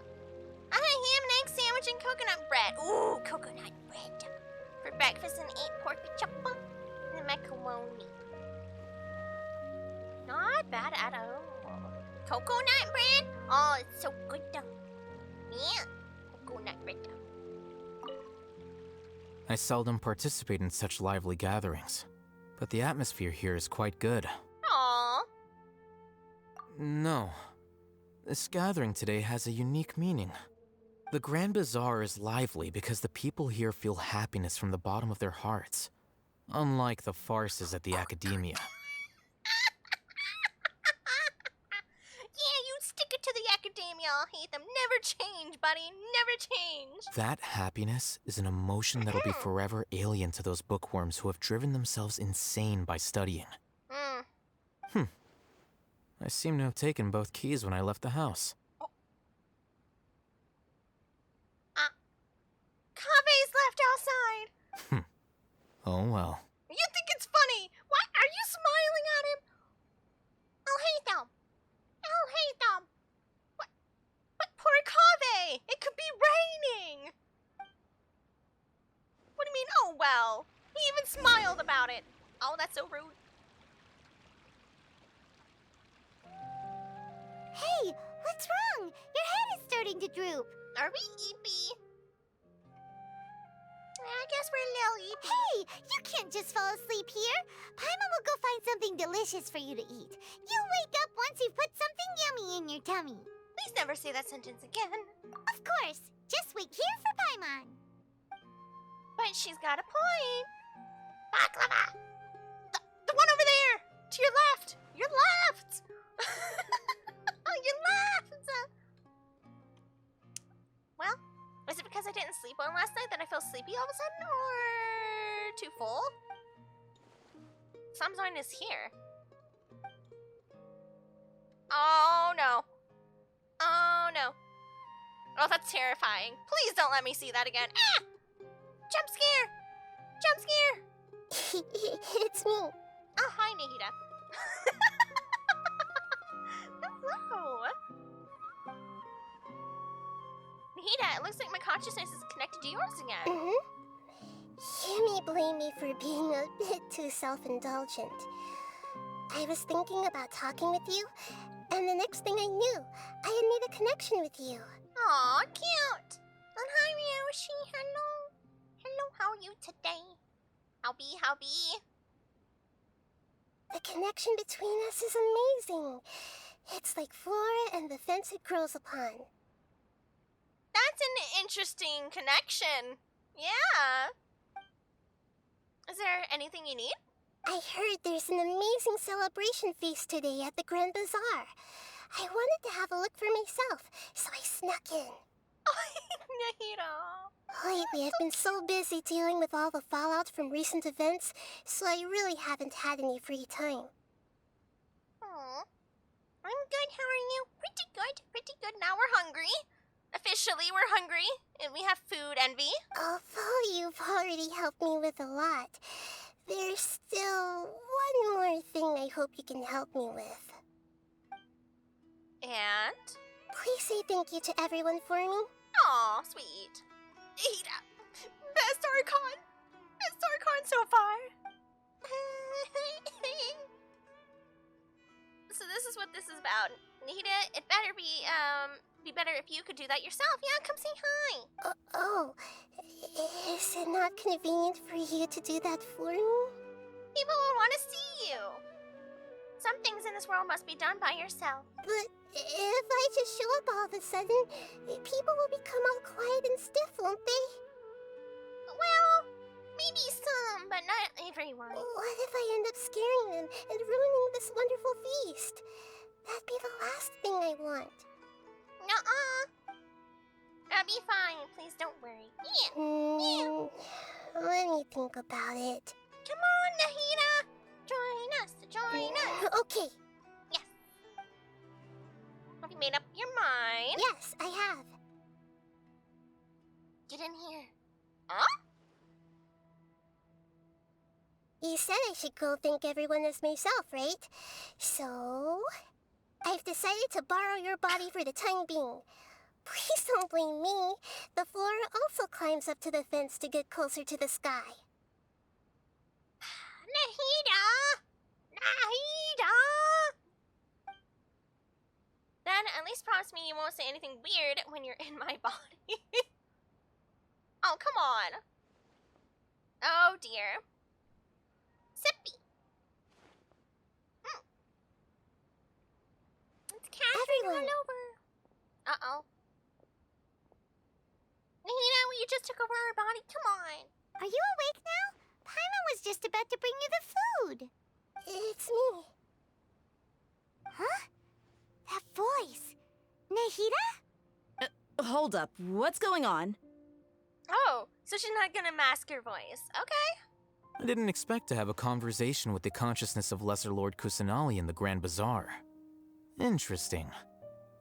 A: I had a ham and egg sandwich and coconut bread. Ooh, coconut bread. For breakfast and ate pork chop. macaroni. Not bad at all. Coconut bread? Oh, it's so good though. Yeah, coconut bread.
E: I seldom participate in such lively gatherings, but the atmosphere here is quite good.
A: Aww.
E: No. This gathering today has a unique meaning. The Grand Bazaar is lively because the people here feel happiness from the bottom of their hearts, unlike the farces at the academia.
A: Yeah, you stick it to the academia. I'll hate them. Never change, buddy. Never change.
E: That happiness is an emotion that'll be forever alien to those bookworms who have driven themselves insane by studying. I seem to have taken both keys when I left the house.
A: Kave's left outside.
E: Oh well.
A: You think it's funny? Why are you smiling at him? I'll hate them. I'll hate them. What? But poor Kave. It could be raining. What do you mean, oh well? He even smiled about it. Oh, that's so rude.
B: Hey, what's wrong? Your head is starting to droop.
A: Are we eepy? I guess we're a little eepy.
B: Hey, you can't just fall asleep here. Paimon will go find something delicious for you to eat. You'll wake up once you've put something yummy in your tummy.
A: Please never say that sentence again.
B: Of course. Just wait here for Paimon.
A: But she's got a point. Baklava! The one over there! To your left! Your left! Oh, your left! Well, is it because I didn't sleep well last night that I feel sleepy all of a sudden? Or too full? Some sign is here. Oh no. Oh no. Oh, that's terrifying. Please don't let me see that again. Ah! Jump scare! Jump scare!
B: It's me.
A: Oh, hi, Nahida. Hello. Nahida, it looks like my consciousness is connected to yours again.
B: You may blame me for being a bit too self-indulgent. I was thinking about talking with you, and the next thing I knew, I had made a connection with you.
A: Aw, cute. And hi, Ryoshi. Hello. Hello, how are you today? Howbie?
B: The connection between us is amazing. It's like flora and the fence it grows upon.
A: That's an interesting connection. Yeah. Is there anything you need?
B: I heard there's an amazing celebration feast today at the Grand Bazaar. I wanted to have a look for myself, so I snuck in.
A: Nahida.
B: Lately, I've been so busy dealing with all the fallout from recent events, so I really haven't had any free time.
A: Aw. I'm good, how are you? Pretty good. Now we're hungry. Officially, we're hungry, and we have food envy.
B: Although you've already helped me with a lot, there's still one more thing I hope you can help me with.
A: And?
B: Please say thank you to everyone for me.
A: Aw, sweet. Nahida. Best Archon. Best Archon so far. So this is what this is about. Nahida, it better be better if you could do that yourself. Yeah, come say hi.
B: Is it not convenient for you to do that for me?
A: People will want to see you. Some things in this world must be done by yourself.
B: But if I just show up all of a sudden, people will become all quiet and stiff, won't they?
A: Well, maybe some, but not everyone.
B: What if I end up scaring them and ruining this wonderful feast? That'd be the last thing I want.
A: Nuh-uh. I'll be fine. Please don't worry. Yeah.
B: Let me think about it.
A: Come on, Nahida. Join us.
B: Okay.
A: Yes. Have you made up your mind?
B: Yes, I have.
A: Get in here. Huh?
B: You said I should go thank everyone as myself, right? So, I've decided to borrow your body for the time being. Please don't blame me. The flora also climbs up to the fence to get closer to the sky.
A: Nahida! Nahida! Then at least promise me you won't say anything weird when you're in my body. Oh, come on. Oh, dear. Sippy. It's Catherine all
B: Everyone.
A: over. Uh-oh. Nahida, you just took over our body. Come on.
B: Are you awake now? Paimon was just about to bring you the food. It's me. Huh? That voice. Nahida?
G: Hold up, what's going on?
A: Oh, so she's not gonna mask her voice. Okay.
E: I didn't expect to have a conversation with the consciousness of Lesser Lord Kusanali in the Grand Bazaar. Interesting.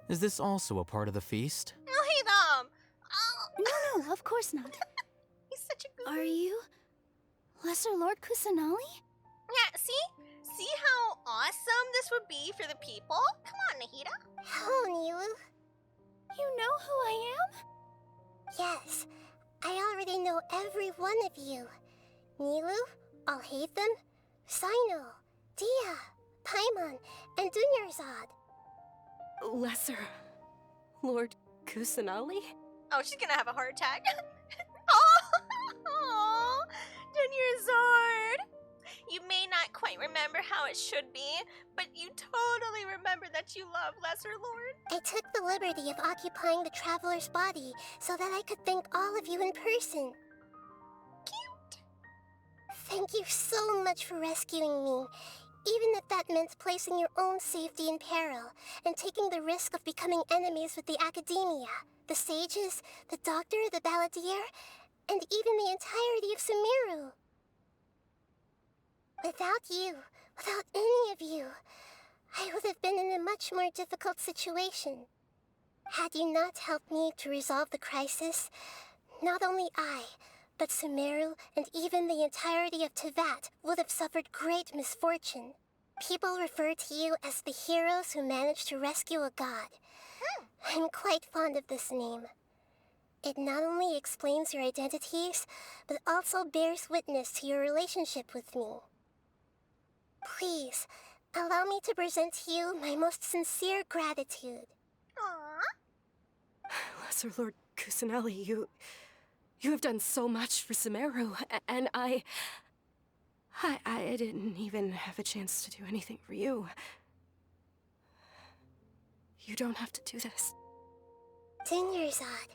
E: Is this also a part of the feast?
A: Oh, hey, Dom. Oh.
B: No, of course not.
A: He's such a good.
B: Are you Lesser Lord Kusanali?
A: Yeah, see how awesome this would be for the people? Come on, Nahida.
B: Oh, Nilu. You know who I am? Yes, I already know every one of you. Nilu, Alhaitham, Sino, Dia, Paimon, and Dunyarzad.
F: Lesser Lord Kusanali?
A: Oh, she's gonna have a heart attack. Oh, Dunyarzad. You may not quite remember how it should be, but you totally remember that you love Lesser Lord.
B: I took the liberty of occupying the traveler's body so that I could thank all of you in person.
A: Cute.
B: Thank you so much for rescuing me, even if that meant placing your own safety in peril and taking the risk of becoming enemies with the academia, the sages, the doctor, the balladeer, and even the entirety of Sumeru. Without you, without any of you, I would have been in a much more difficult situation. Had you not helped me to resolve the crisis, not only I, but Sumeru and even the entirety of Tevat would have suffered great misfortune. People refer to you as the heroes who managed to rescue a god. I'm quite fond of this name. It not only explains your identities, but also bears witness to your relationship with me. Please, allow me to present to you my most sincere gratitude.
A: Aww.
F: Lesser Lord Kusanali, you have done so much for Sumeru, and I didn't even have a chance to do anything for you. You don't have to do this.
B: Dunyarzad,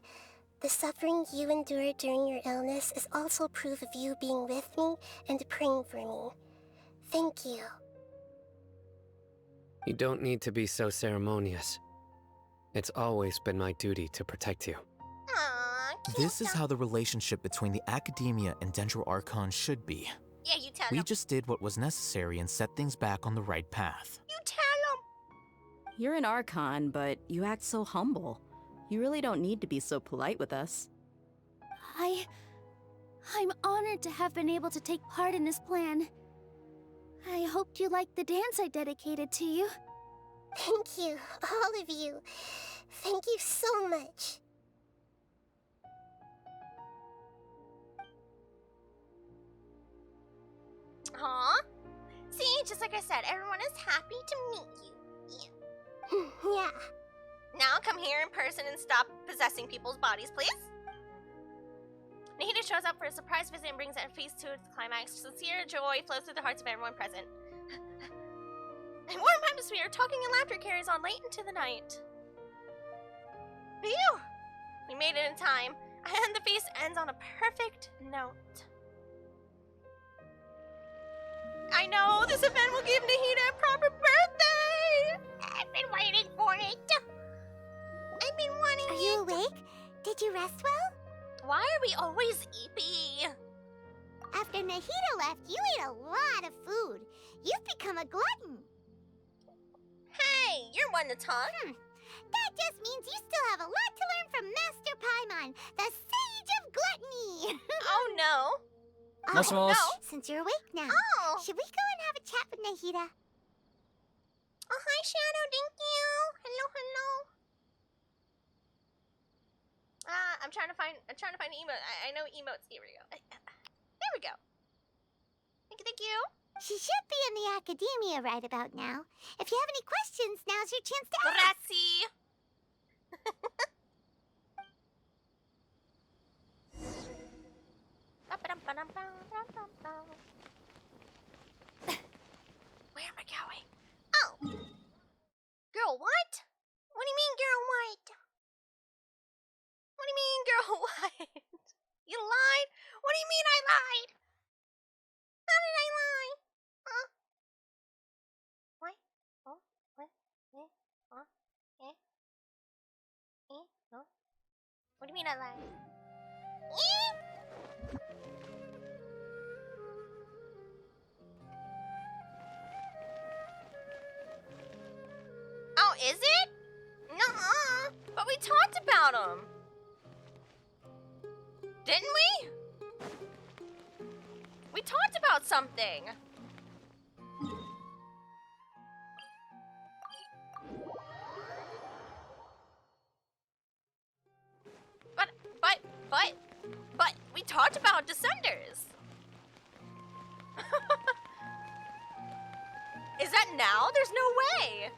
B: the suffering you endured during your illness is also proof of you being with me and praying for me. Thank you.
H: You don't need to be so ceremonious. It's always been my duty to protect you.
A: Aww, cute.
E: This is how the relationship between the Academia and Dendro Archon should be.
A: Yeah, you tell
E: We
A: him.
E: just did what was necessary and set things back on the right path.
A: You tell him.
G: You're an Archon, but you act so humble. You really don't need to be so polite with us.
B: I'm honored to have been able to take part in this plan. I hoped you liked the dance I dedicated to you. Thank you, all of you. Thank you so much.
A: Aw. See, just like I said, everyone is happy to meet you. Yeah.
B: Yeah.
A: Now come here in person and stop possessing people's bodies, please. Nahida shows up for a surprise visit and brings a feast to its climax. Sincere joy flows through the hearts of everyone present. A warm atmosphere, talking and laughter carries on late into the night. Phew! We made it in time, and the feast ends on a perfect note. I know, this event will give Nahida a proper birthday! I've been waiting for it. I've been wanting
B: Are you awake? Did you rest well?
A: Why are we always eepy?
B: After Nahida left, you ate a lot of food. You've become a glutton.
A: Hey, you're one to talk.
B: That just means you still have a lot to learn from Master Paimon, the Sage of Gluttony.
A: Oh no.
E: Moshimosh.
A: No.
B: Since you're awake now,
A: Oh.
B: should we go and have a chat with Nahida?
A: Oh, hi, Shadow. Thank you. Hello, hello. I'm trying to find emotes. I know emotes. Here we go. There we go. Thank you.
B: She should be in the academia right about now. If you have any questions, now's your chance to ask.
A: Grazie. Where am I going? Oh. Girl, what? What do you mean, girl, what? What do you mean, girl, what? You lied? What do you mean I lied? How did I lie? Huh? What? Oh? What? Eh? Huh? Eh? Eh? Huh? What do you mean I lied? Eh? Oh, is it? Nuh-uh. But we talked about him. Didn't we? We talked about something. But we talked about Descenders. Is that now? There's no way.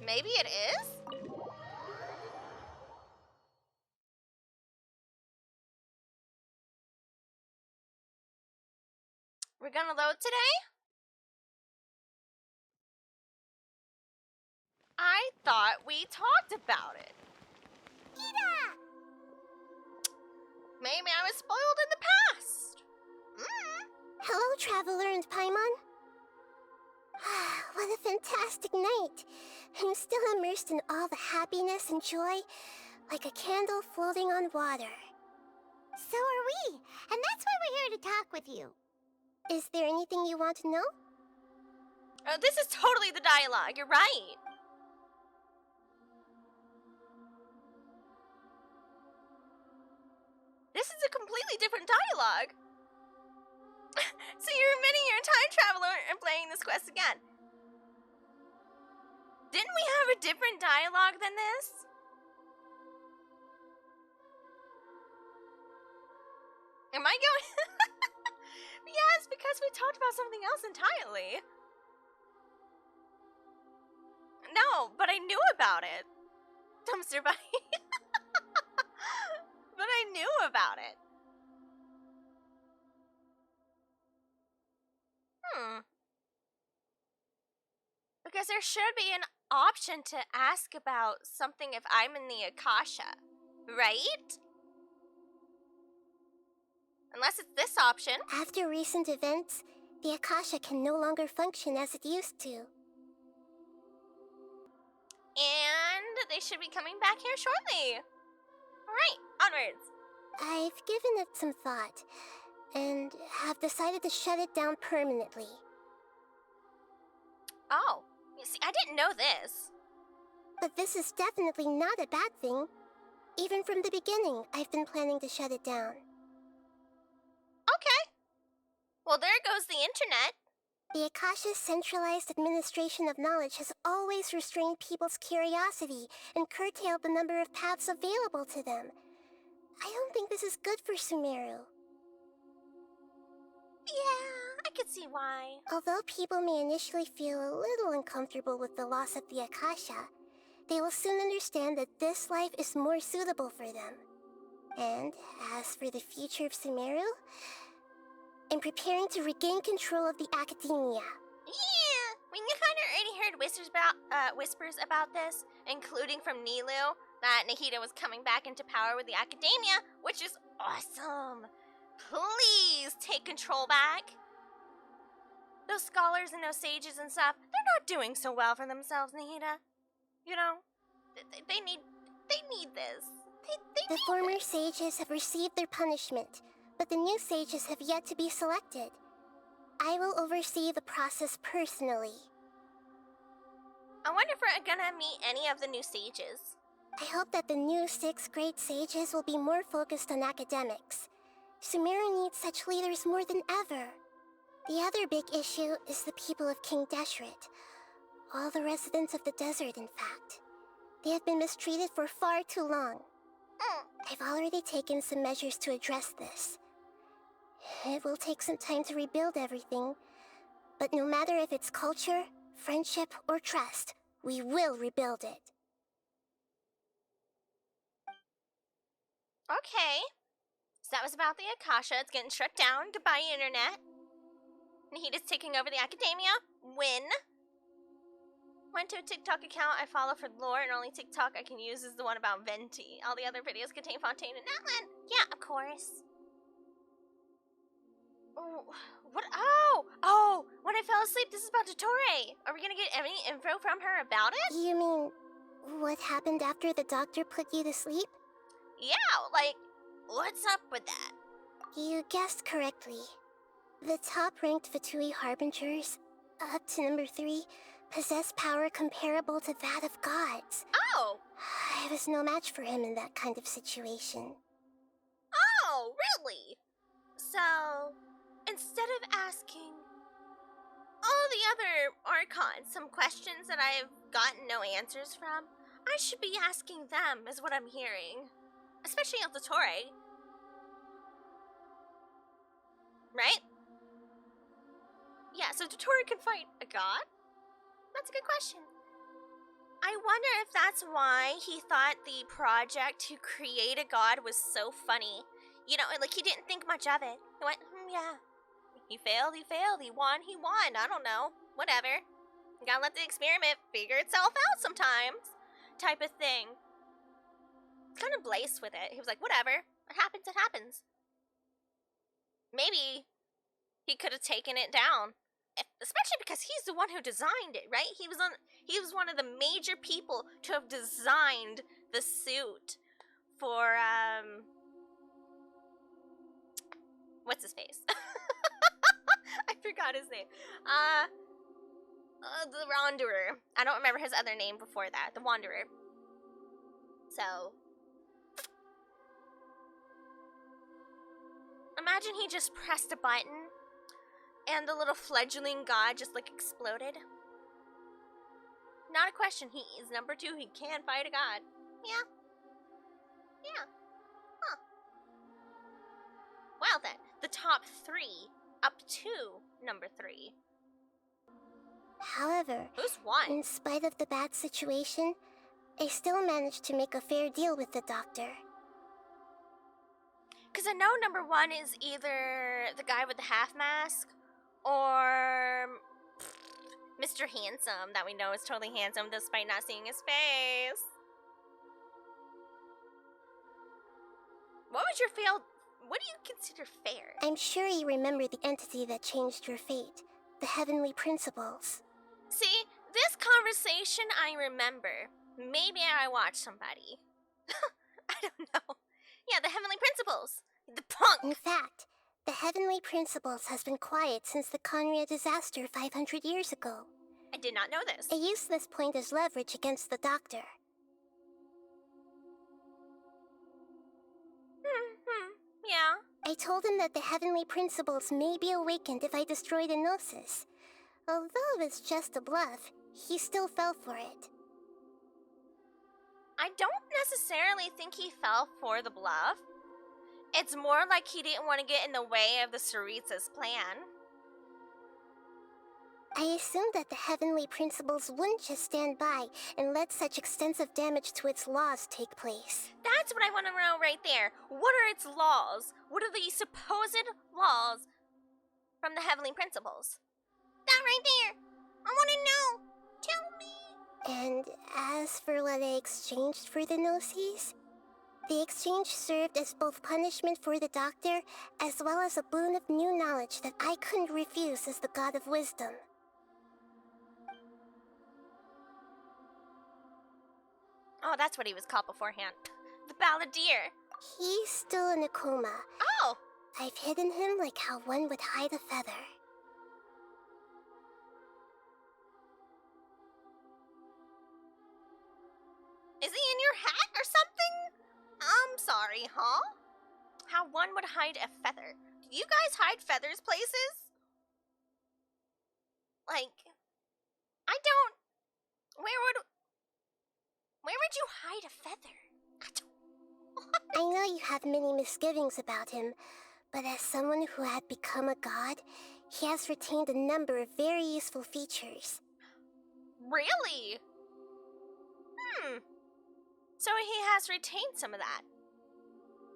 A: Maybe it is? We're gonna load today? I thought we talked about it.
B: Ida!
A: Maybe I was spoiled in the past.
B: Hello, Traveler and Paimon. What a fantastic night. I'm still immersed in all the happiness and joy, like a candle floating on water. So are we, and that's why we're here to talk with you. Is there anything you want to know?
A: Oh, this is totally the dialogue. You're right. This is a completely different dialogue. So you're admitting you're a time traveler and playing this quest again. Didn't we have a different dialogue than this? Am I going? Yes, because we talked about something else entirely. No, but I knew about it. Dumpster Buddy. But I knew about it. Because there should be an option to ask about something if I'm in the Akasha, right? Unless it's this option.
B: After recent events, the Akasha can no longer function as it used to.
A: And they should be coming back here shortly. Alright, onwards.
B: I've given it some thought, and have decided to shut it down permanently.
A: Oh, you see, I didn't know this.
B: But this is definitely not a bad thing. Even from the beginning, I've been planning to shut it down.
A: Okay. Well, there goes the internet.
B: The Akasha's centralized administration of knowledge has always restrained people's curiosity and curtailed the number of paths available to them. I don't think this is good for Sumeru.
A: Yeah, I could see why.
B: Although people may initially feel a little uncomfortable with the loss of the Akasha, they will soon understand that this life is more suitable for them. And as for the future of Sumeru, I'm preparing to regain control of the academia.
A: Yeah, we kind of already heard whispers about this, including from Nilu, that Nahida was coming back into power with the academia, which is awesome. Please take control back. Those scholars and those sages and stuff, they're not doing so well for themselves, Nahida. You know, they need this.
B: The former sages have received their punishment, but the new sages have yet to be selected. I will oversee the process personally.
A: I wonder if we're gonna meet any of the new sages.
B: I hope that the new 6th grade sages will be more focused on academics. Sumeru needs such leaders more than ever. The other big issue is the people of King Deshret. All the residents of the desert, in fact. They have been mistreated for far too long. I've already taken some measures to address this. It will take some time to rebuild everything. But no matter if it's culture, friendship, or trust, we will rebuild it.
A: Okay. So that was about the Akasha. It's getting shut down. Goodbye, internet. Nahita's taking over the academia. Win. Went to a TikTok account I follow for lore, and only TikTok I can use is the one about Venti. All the other videos contain Fontaine and Natlan. Yeah, of course. Oh, what? Oh, when I fell asleep, this is about Dottore. Are we gonna get any info from her about it?
B: You mean, what happened after the doctor put you to sleep?
A: Yeah, like, what's up with that?
B: You guessed correctly. The top-ranked Fatui Harbingers, up to number 3, possess power comparable to that of gods.
A: Oh!
B: I was no match for him in that kind of situation.
A: Oh, really? So, instead of asking all the other Archons some questions that I've gotten no answers from, I should be asking them, is what I'm hearing. Especially El Dottore. Right? Yeah, so Dottore can fight a god? That's a good question. I wonder if that's why he thought the project to create a god was so funny. You know, like he didn't think much of it. He went, yeah. He failed, he won, I don't know. Whatever. You gotta let the experiment figure itself out sometimes. Type of thing. Kind of blazed with it. He was like, whatever. It happens, it happens. Maybe he could have taken it down. Especially because he's the one who designed it, right? He was one of the major people to have designed the suit for what's his face? I forgot his name. The Wanderer. I don't remember his other name before that. The Wanderer. So imagine he just pressed a button and the little fledgling god just like exploded. Not a question. He is number 2. He can fight a god. Yeah. Yeah. Huh. Well then, the top 3 up to number 3.
B: However,
A: Who's won?
B: in spite of the bad situation, I still managed to make a fair deal with the doctor.
A: Because I know number 1 is either the guy with the half mask or Mr. Handsome, that we know is totally handsome despite not seeing his face. What do you consider fair?
B: I'm sure you remember the entity that changed your fate, the Heavenly Principles.
A: See, this conversation I remember. Maybe I watched somebody. I don't know. Yeah, the Heavenly Principles. The punk.
B: In fact, the Heavenly Principles has been quiet since the Conria disaster 500 years ago.
A: I did not know this.
B: I used this point as leverage against the doctor.
A: Yeah.
B: I told him that the Heavenly Principles may be awakened if I destroy the Gnosis. Although it's just a bluff, he still fell for it.
A: I don't necessarily think he fell for the bluff. It's more like he didn't want to get in the way of the Tsaritsa's plan.
B: I assumed that the Heavenly Principles wouldn't just stand by and let such extensive damage to its laws take place.
A: That's what I want to know right there. What are its laws? What are the supposed laws from the Heavenly Principles? That right there. I want to know. Tell me.
B: And as for what I exchanged for the Gnosis, the exchange served as both punishment for the doctor as well as a boon of new knowledge that I couldn't refuse as the God of Wisdom.
A: Oh, that's what he was called beforehand. The Balladeer.
B: He's still in a coma.
A: Oh!
B: I've hidden him like how one would hide a feather.
A: Is he in your hat or something? I'm sorry, huh? How one would hide a feather. Do you guys hide feathers places? Like, I don't... Where would you hide a feather? I
B: I know you have many misgivings about him, But as someone who had become a god, he has retained a number of very useful features.
A: Really? So he has retained some of that.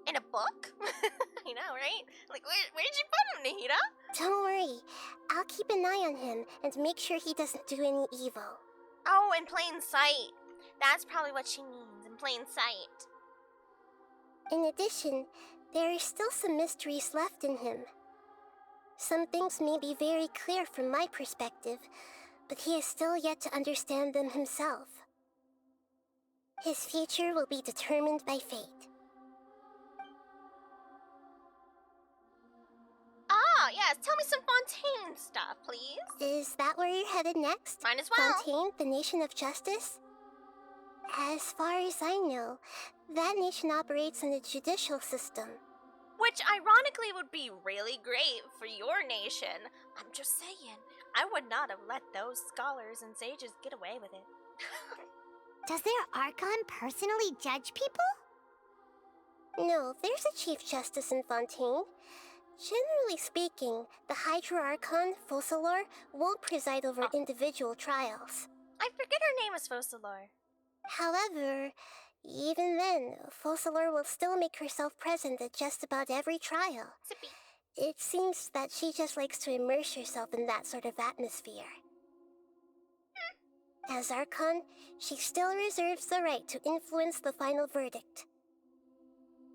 A: In a book? I know, right? Like, where'd you put him, Nahida?
B: Don't worry, I'll keep an eye on him and make sure he doesn't do any evil.
A: Oh, in plain sight. That's probably what she means, in plain sight.
B: In addition, there are still some mysteries left in him. Some things may be very clear from my perspective, but he is still yet to understand them himself. His future will be determined by fate.
A: Ah, yes, tell me some Fontaine stuff, please.
B: Is that where you're headed next?
A: Might as well.
B: Fontaine, the nation of justice? As far as I know, that nation operates in the judicial system.
A: Which ironically would be really great for your nation. I'm just saying, I would not have let those scholars and sages get away with it.
B: Does their Archon personally judge people? No, there's a Chief Justice in Fontaine. Generally speaking, the Hydra Archon, Focalor, won't preside over individual trials.
A: I forget her name is Focalor.
B: However, even then, Focalor will still make herself present at just about every trial.
A: Zippy.
B: It seems that she just likes to immerse herself in that sort of atmosphere. As Archon, she still reserves the right to influence the final verdict.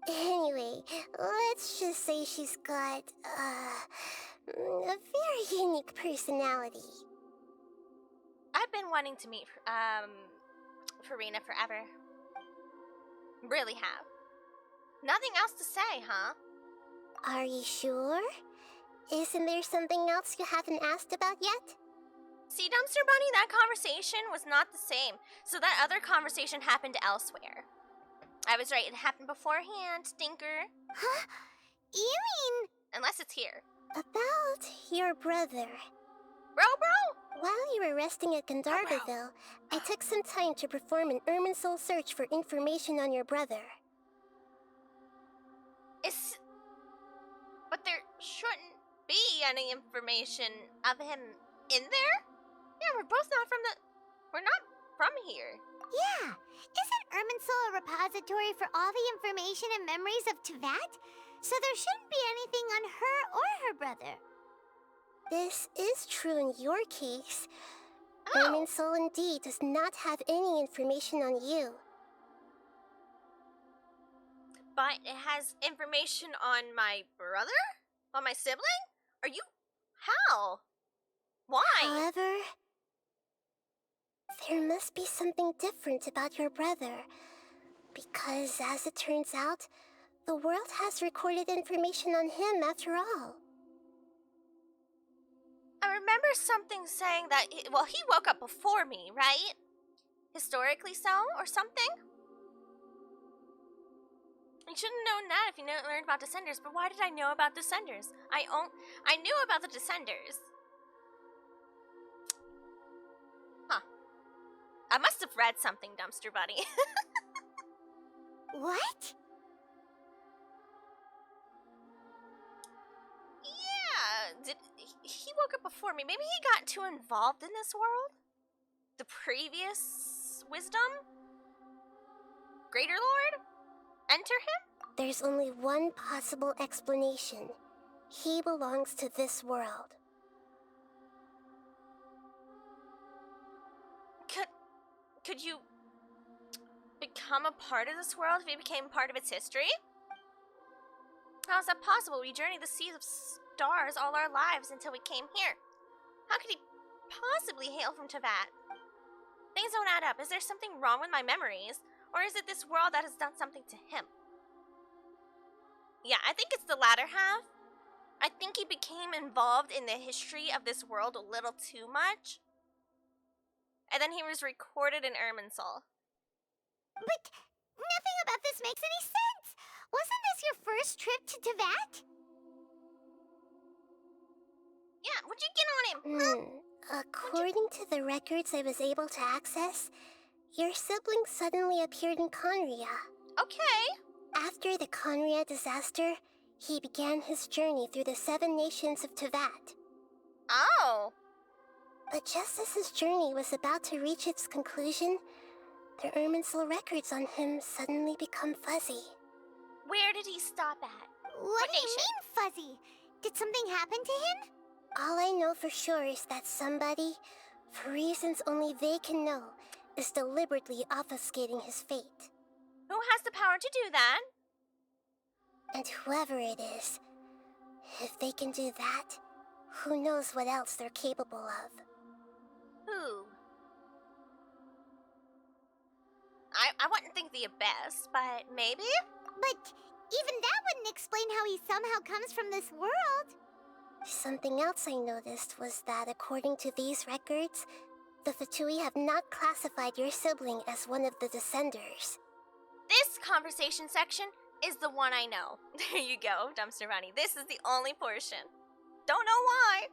B: Anyway, let's just say she's got, a very unique personality.
A: I've been wanting to meet, Farina forever. Really have. Nothing else to say, huh?
B: Are you sure? Isn't there something else you haven't asked about yet?
A: See, Dumpster Bunny, that conversation was not the same. So that other conversation happened elsewhere. I was right, it happened beforehand, stinker.
B: Huh? You mean...
A: Unless it's here.
B: About your brother.
A: Bro?
B: While you were resting at Gandharvaville, I took some time to perform an Irminsul search for information on your brother.
A: But there shouldn't be any information of him in there? Yeah, we're not from here.
B: Yeah, isn't Irminsul a repository for all the information and memories of Teyvat? So there shouldn't be anything on her or her brother. This is true in your case. Irminsul indeed does not have any information on you.
A: But it has information on my brother? On my sibling? Are you... How? Why?
B: However, there must be something different about your brother. Because, as it turns out, the world has recorded information on him after all.
A: I remember something saying that, he woke up before me, right? Historically so, or something? You shouldn't have known that if you didn't learn about Descenders, but why did I know about Descenders? I knew about the Descenders. Huh. I must have read something, Dumpster Buddy.
B: What?
A: Yeah, he woke up before me. Maybe he got too involved in this world? The previous wisdom? Greater Lord? Enter him?
B: There's only one possible explanation. He belongs to this world.
A: Could you become a part of this world if you became part of its history? How is that possible? We journeyed the seas of stars all our lives until we came here. How could he possibly hail from Teyvat? Things don't add up. Is there something wrong with my memories? Or is it this world that has done something to him? Yeah, I think it's the latter half. I think he became involved in the history of this world a little too much. And then he was recorded in Irminsul.
B: But nothing about this makes any sense! Wasn't this your first trip to Teyvat?
A: Yeah, what'd you get on him?
B: According to the records I was able to access, your sibling suddenly appeared in Conria.
A: Okay.
B: After the Conria disaster, He began his journey through the 7 nations of Tevat.
A: Oh.
B: But just as his journey was about to reach its conclusion, the Irminsul records on him suddenly become fuzzy.
A: Where did he stop at?
B: What do you
A: nation?
B: mean, fuzzy? Did something happen to him? All I know for sure is that somebody, for reasons only they can know, is deliberately obfuscating his fate.
A: Who has the power to do that?
B: And whoever it is, if they can do that, who knows what else they're capable of.
A: Who? I wouldn't think the abyss, but maybe?
B: But even that wouldn't explain how he somehow comes from this world. Something else I noticed was that according to these records, the Fatui have not classified your sibling as one of the Descenders.
A: This conversation section is the one I know. There you go, Dumpster Bunny. This is the only portion. Don't know why.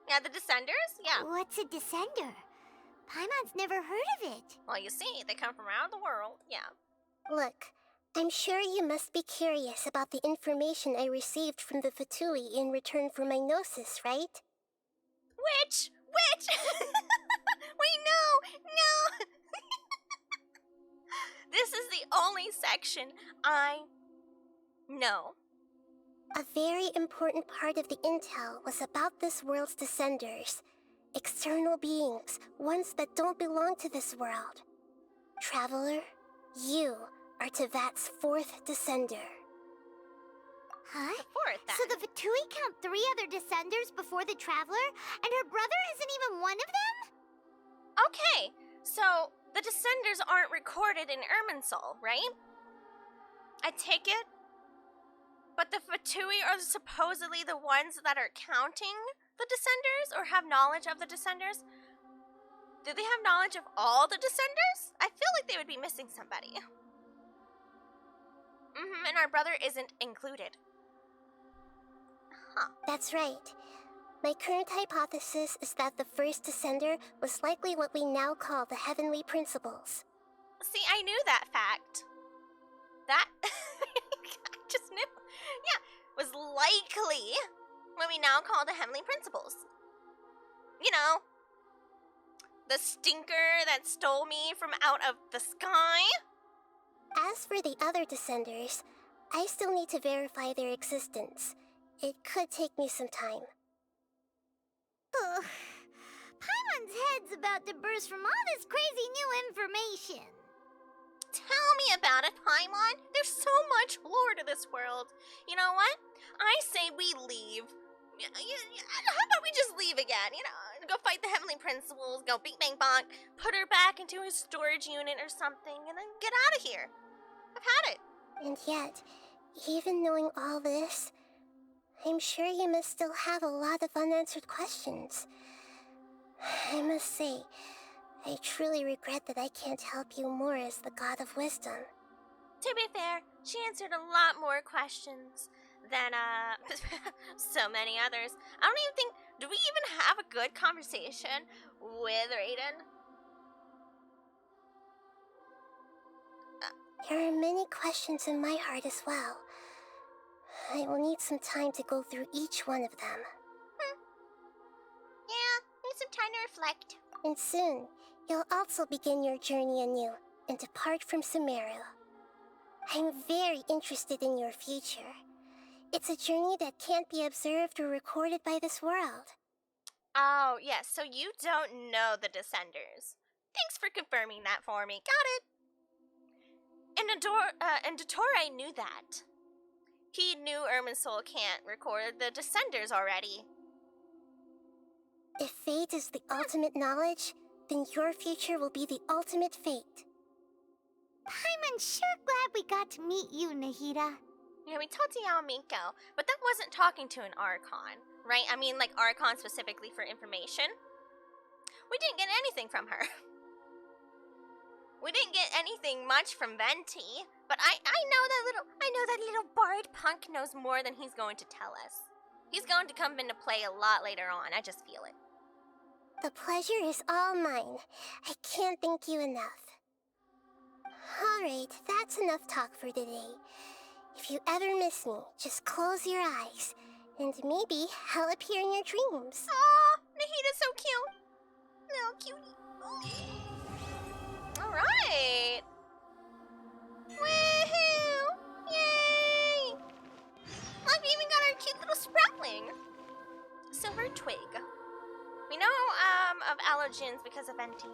A: Yeah, the Descenders? Yeah.
B: What's a Descender? Paimon's never heard of it.
A: Well, you see, they come from around the world. Yeah.
B: Look, I'm sure you must be curious about the information I received from the Fatui in return for my gnosis, right?
A: Which? Wait, no! This is the only section I know.
B: A very important part of the intel was about this world's Descenders. External beings, ones that don't belong to this world. Traveler, you are Tevat's 4th Descender. Huh?
A: Fourth, then.
B: So the Fatui count 3 other Descenders before the Traveler, and her brother isn't even one of them?
A: Okay, so the Descenders aren't recorded in Irminsul, right? I take it? But the Fatui are supposedly the ones that are counting the Descenders, or have knowledge of the Descenders? Do they have knowledge of all the Descenders? I feel like they would be missing somebody. And our brother isn't included. Huh.
B: That's right. My current hypothesis is that the first Descender was likely what we now call the Heavenly Principles.
A: See, I knew that fact. That I just knew. Yeah, was likely what we now call the Heavenly Principles. You know, the stinker that stole me from out of the sky.
B: As for the other Descenders, I still need to verify their existence. It could take me some time. Ugh. Paimon's head's about to burst from all this crazy new information.
A: Tell me about it, Paimon. There's so much lore to this world. You know what? I say we leave. How about we just leave again? You know, go fight the Heavenly Principles, go beat bang bonk, put her back into a storage unit or something, and then get out of here. I've had it.
B: And yet, even knowing all this, I'm sure you must still have a lot of unanswered questions. I must say, I truly regret that I can't help you more as the God of Wisdom.
A: To be fair, she answered a lot more questions than, so many others. I don't even think, do we even have a good conversation with Raiden?
B: There are many questions in my heart as well. I will need some time to go through each one of them.
A: Yeah, need some time to reflect.
B: And soon, you'll also begin your journey anew and depart from Sumeru. I'm very interested in your future. It's a journey that can't be observed or recorded by this world.
A: Oh, yes, so you don't know the Descenders. Thanks for confirming that for me. Got it. And Dottore knew that. He knew Irminsul can't record the Descenders already.
B: If fate is the ultimate knowledge, then your future will be the ultimate fate. I'm sure glad we got to meet you, Nahida.
A: Yeah, we talked to Yao Miko, but that wasn't talking to an Archon, right? I mean, like, Archon specifically for information. We didn't get anything from her. We didn't get anything much from Venti, but I know that little bard punk knows more than he's going to tell us. He's going to come into play a lot later on, I just feel it.
B: The pleasure is all mine. I can't thank you enough. Alright, that's enough talk for today. If If you ever miss me, just close your eyes, and maybe I'll appear in your dreams.
A: Aw, Nahida's so cute. Little cutie. Alright. Woohoo! Yay! Look, we even got our cute little sproutling. Silver twig. We know of allergens because of NT.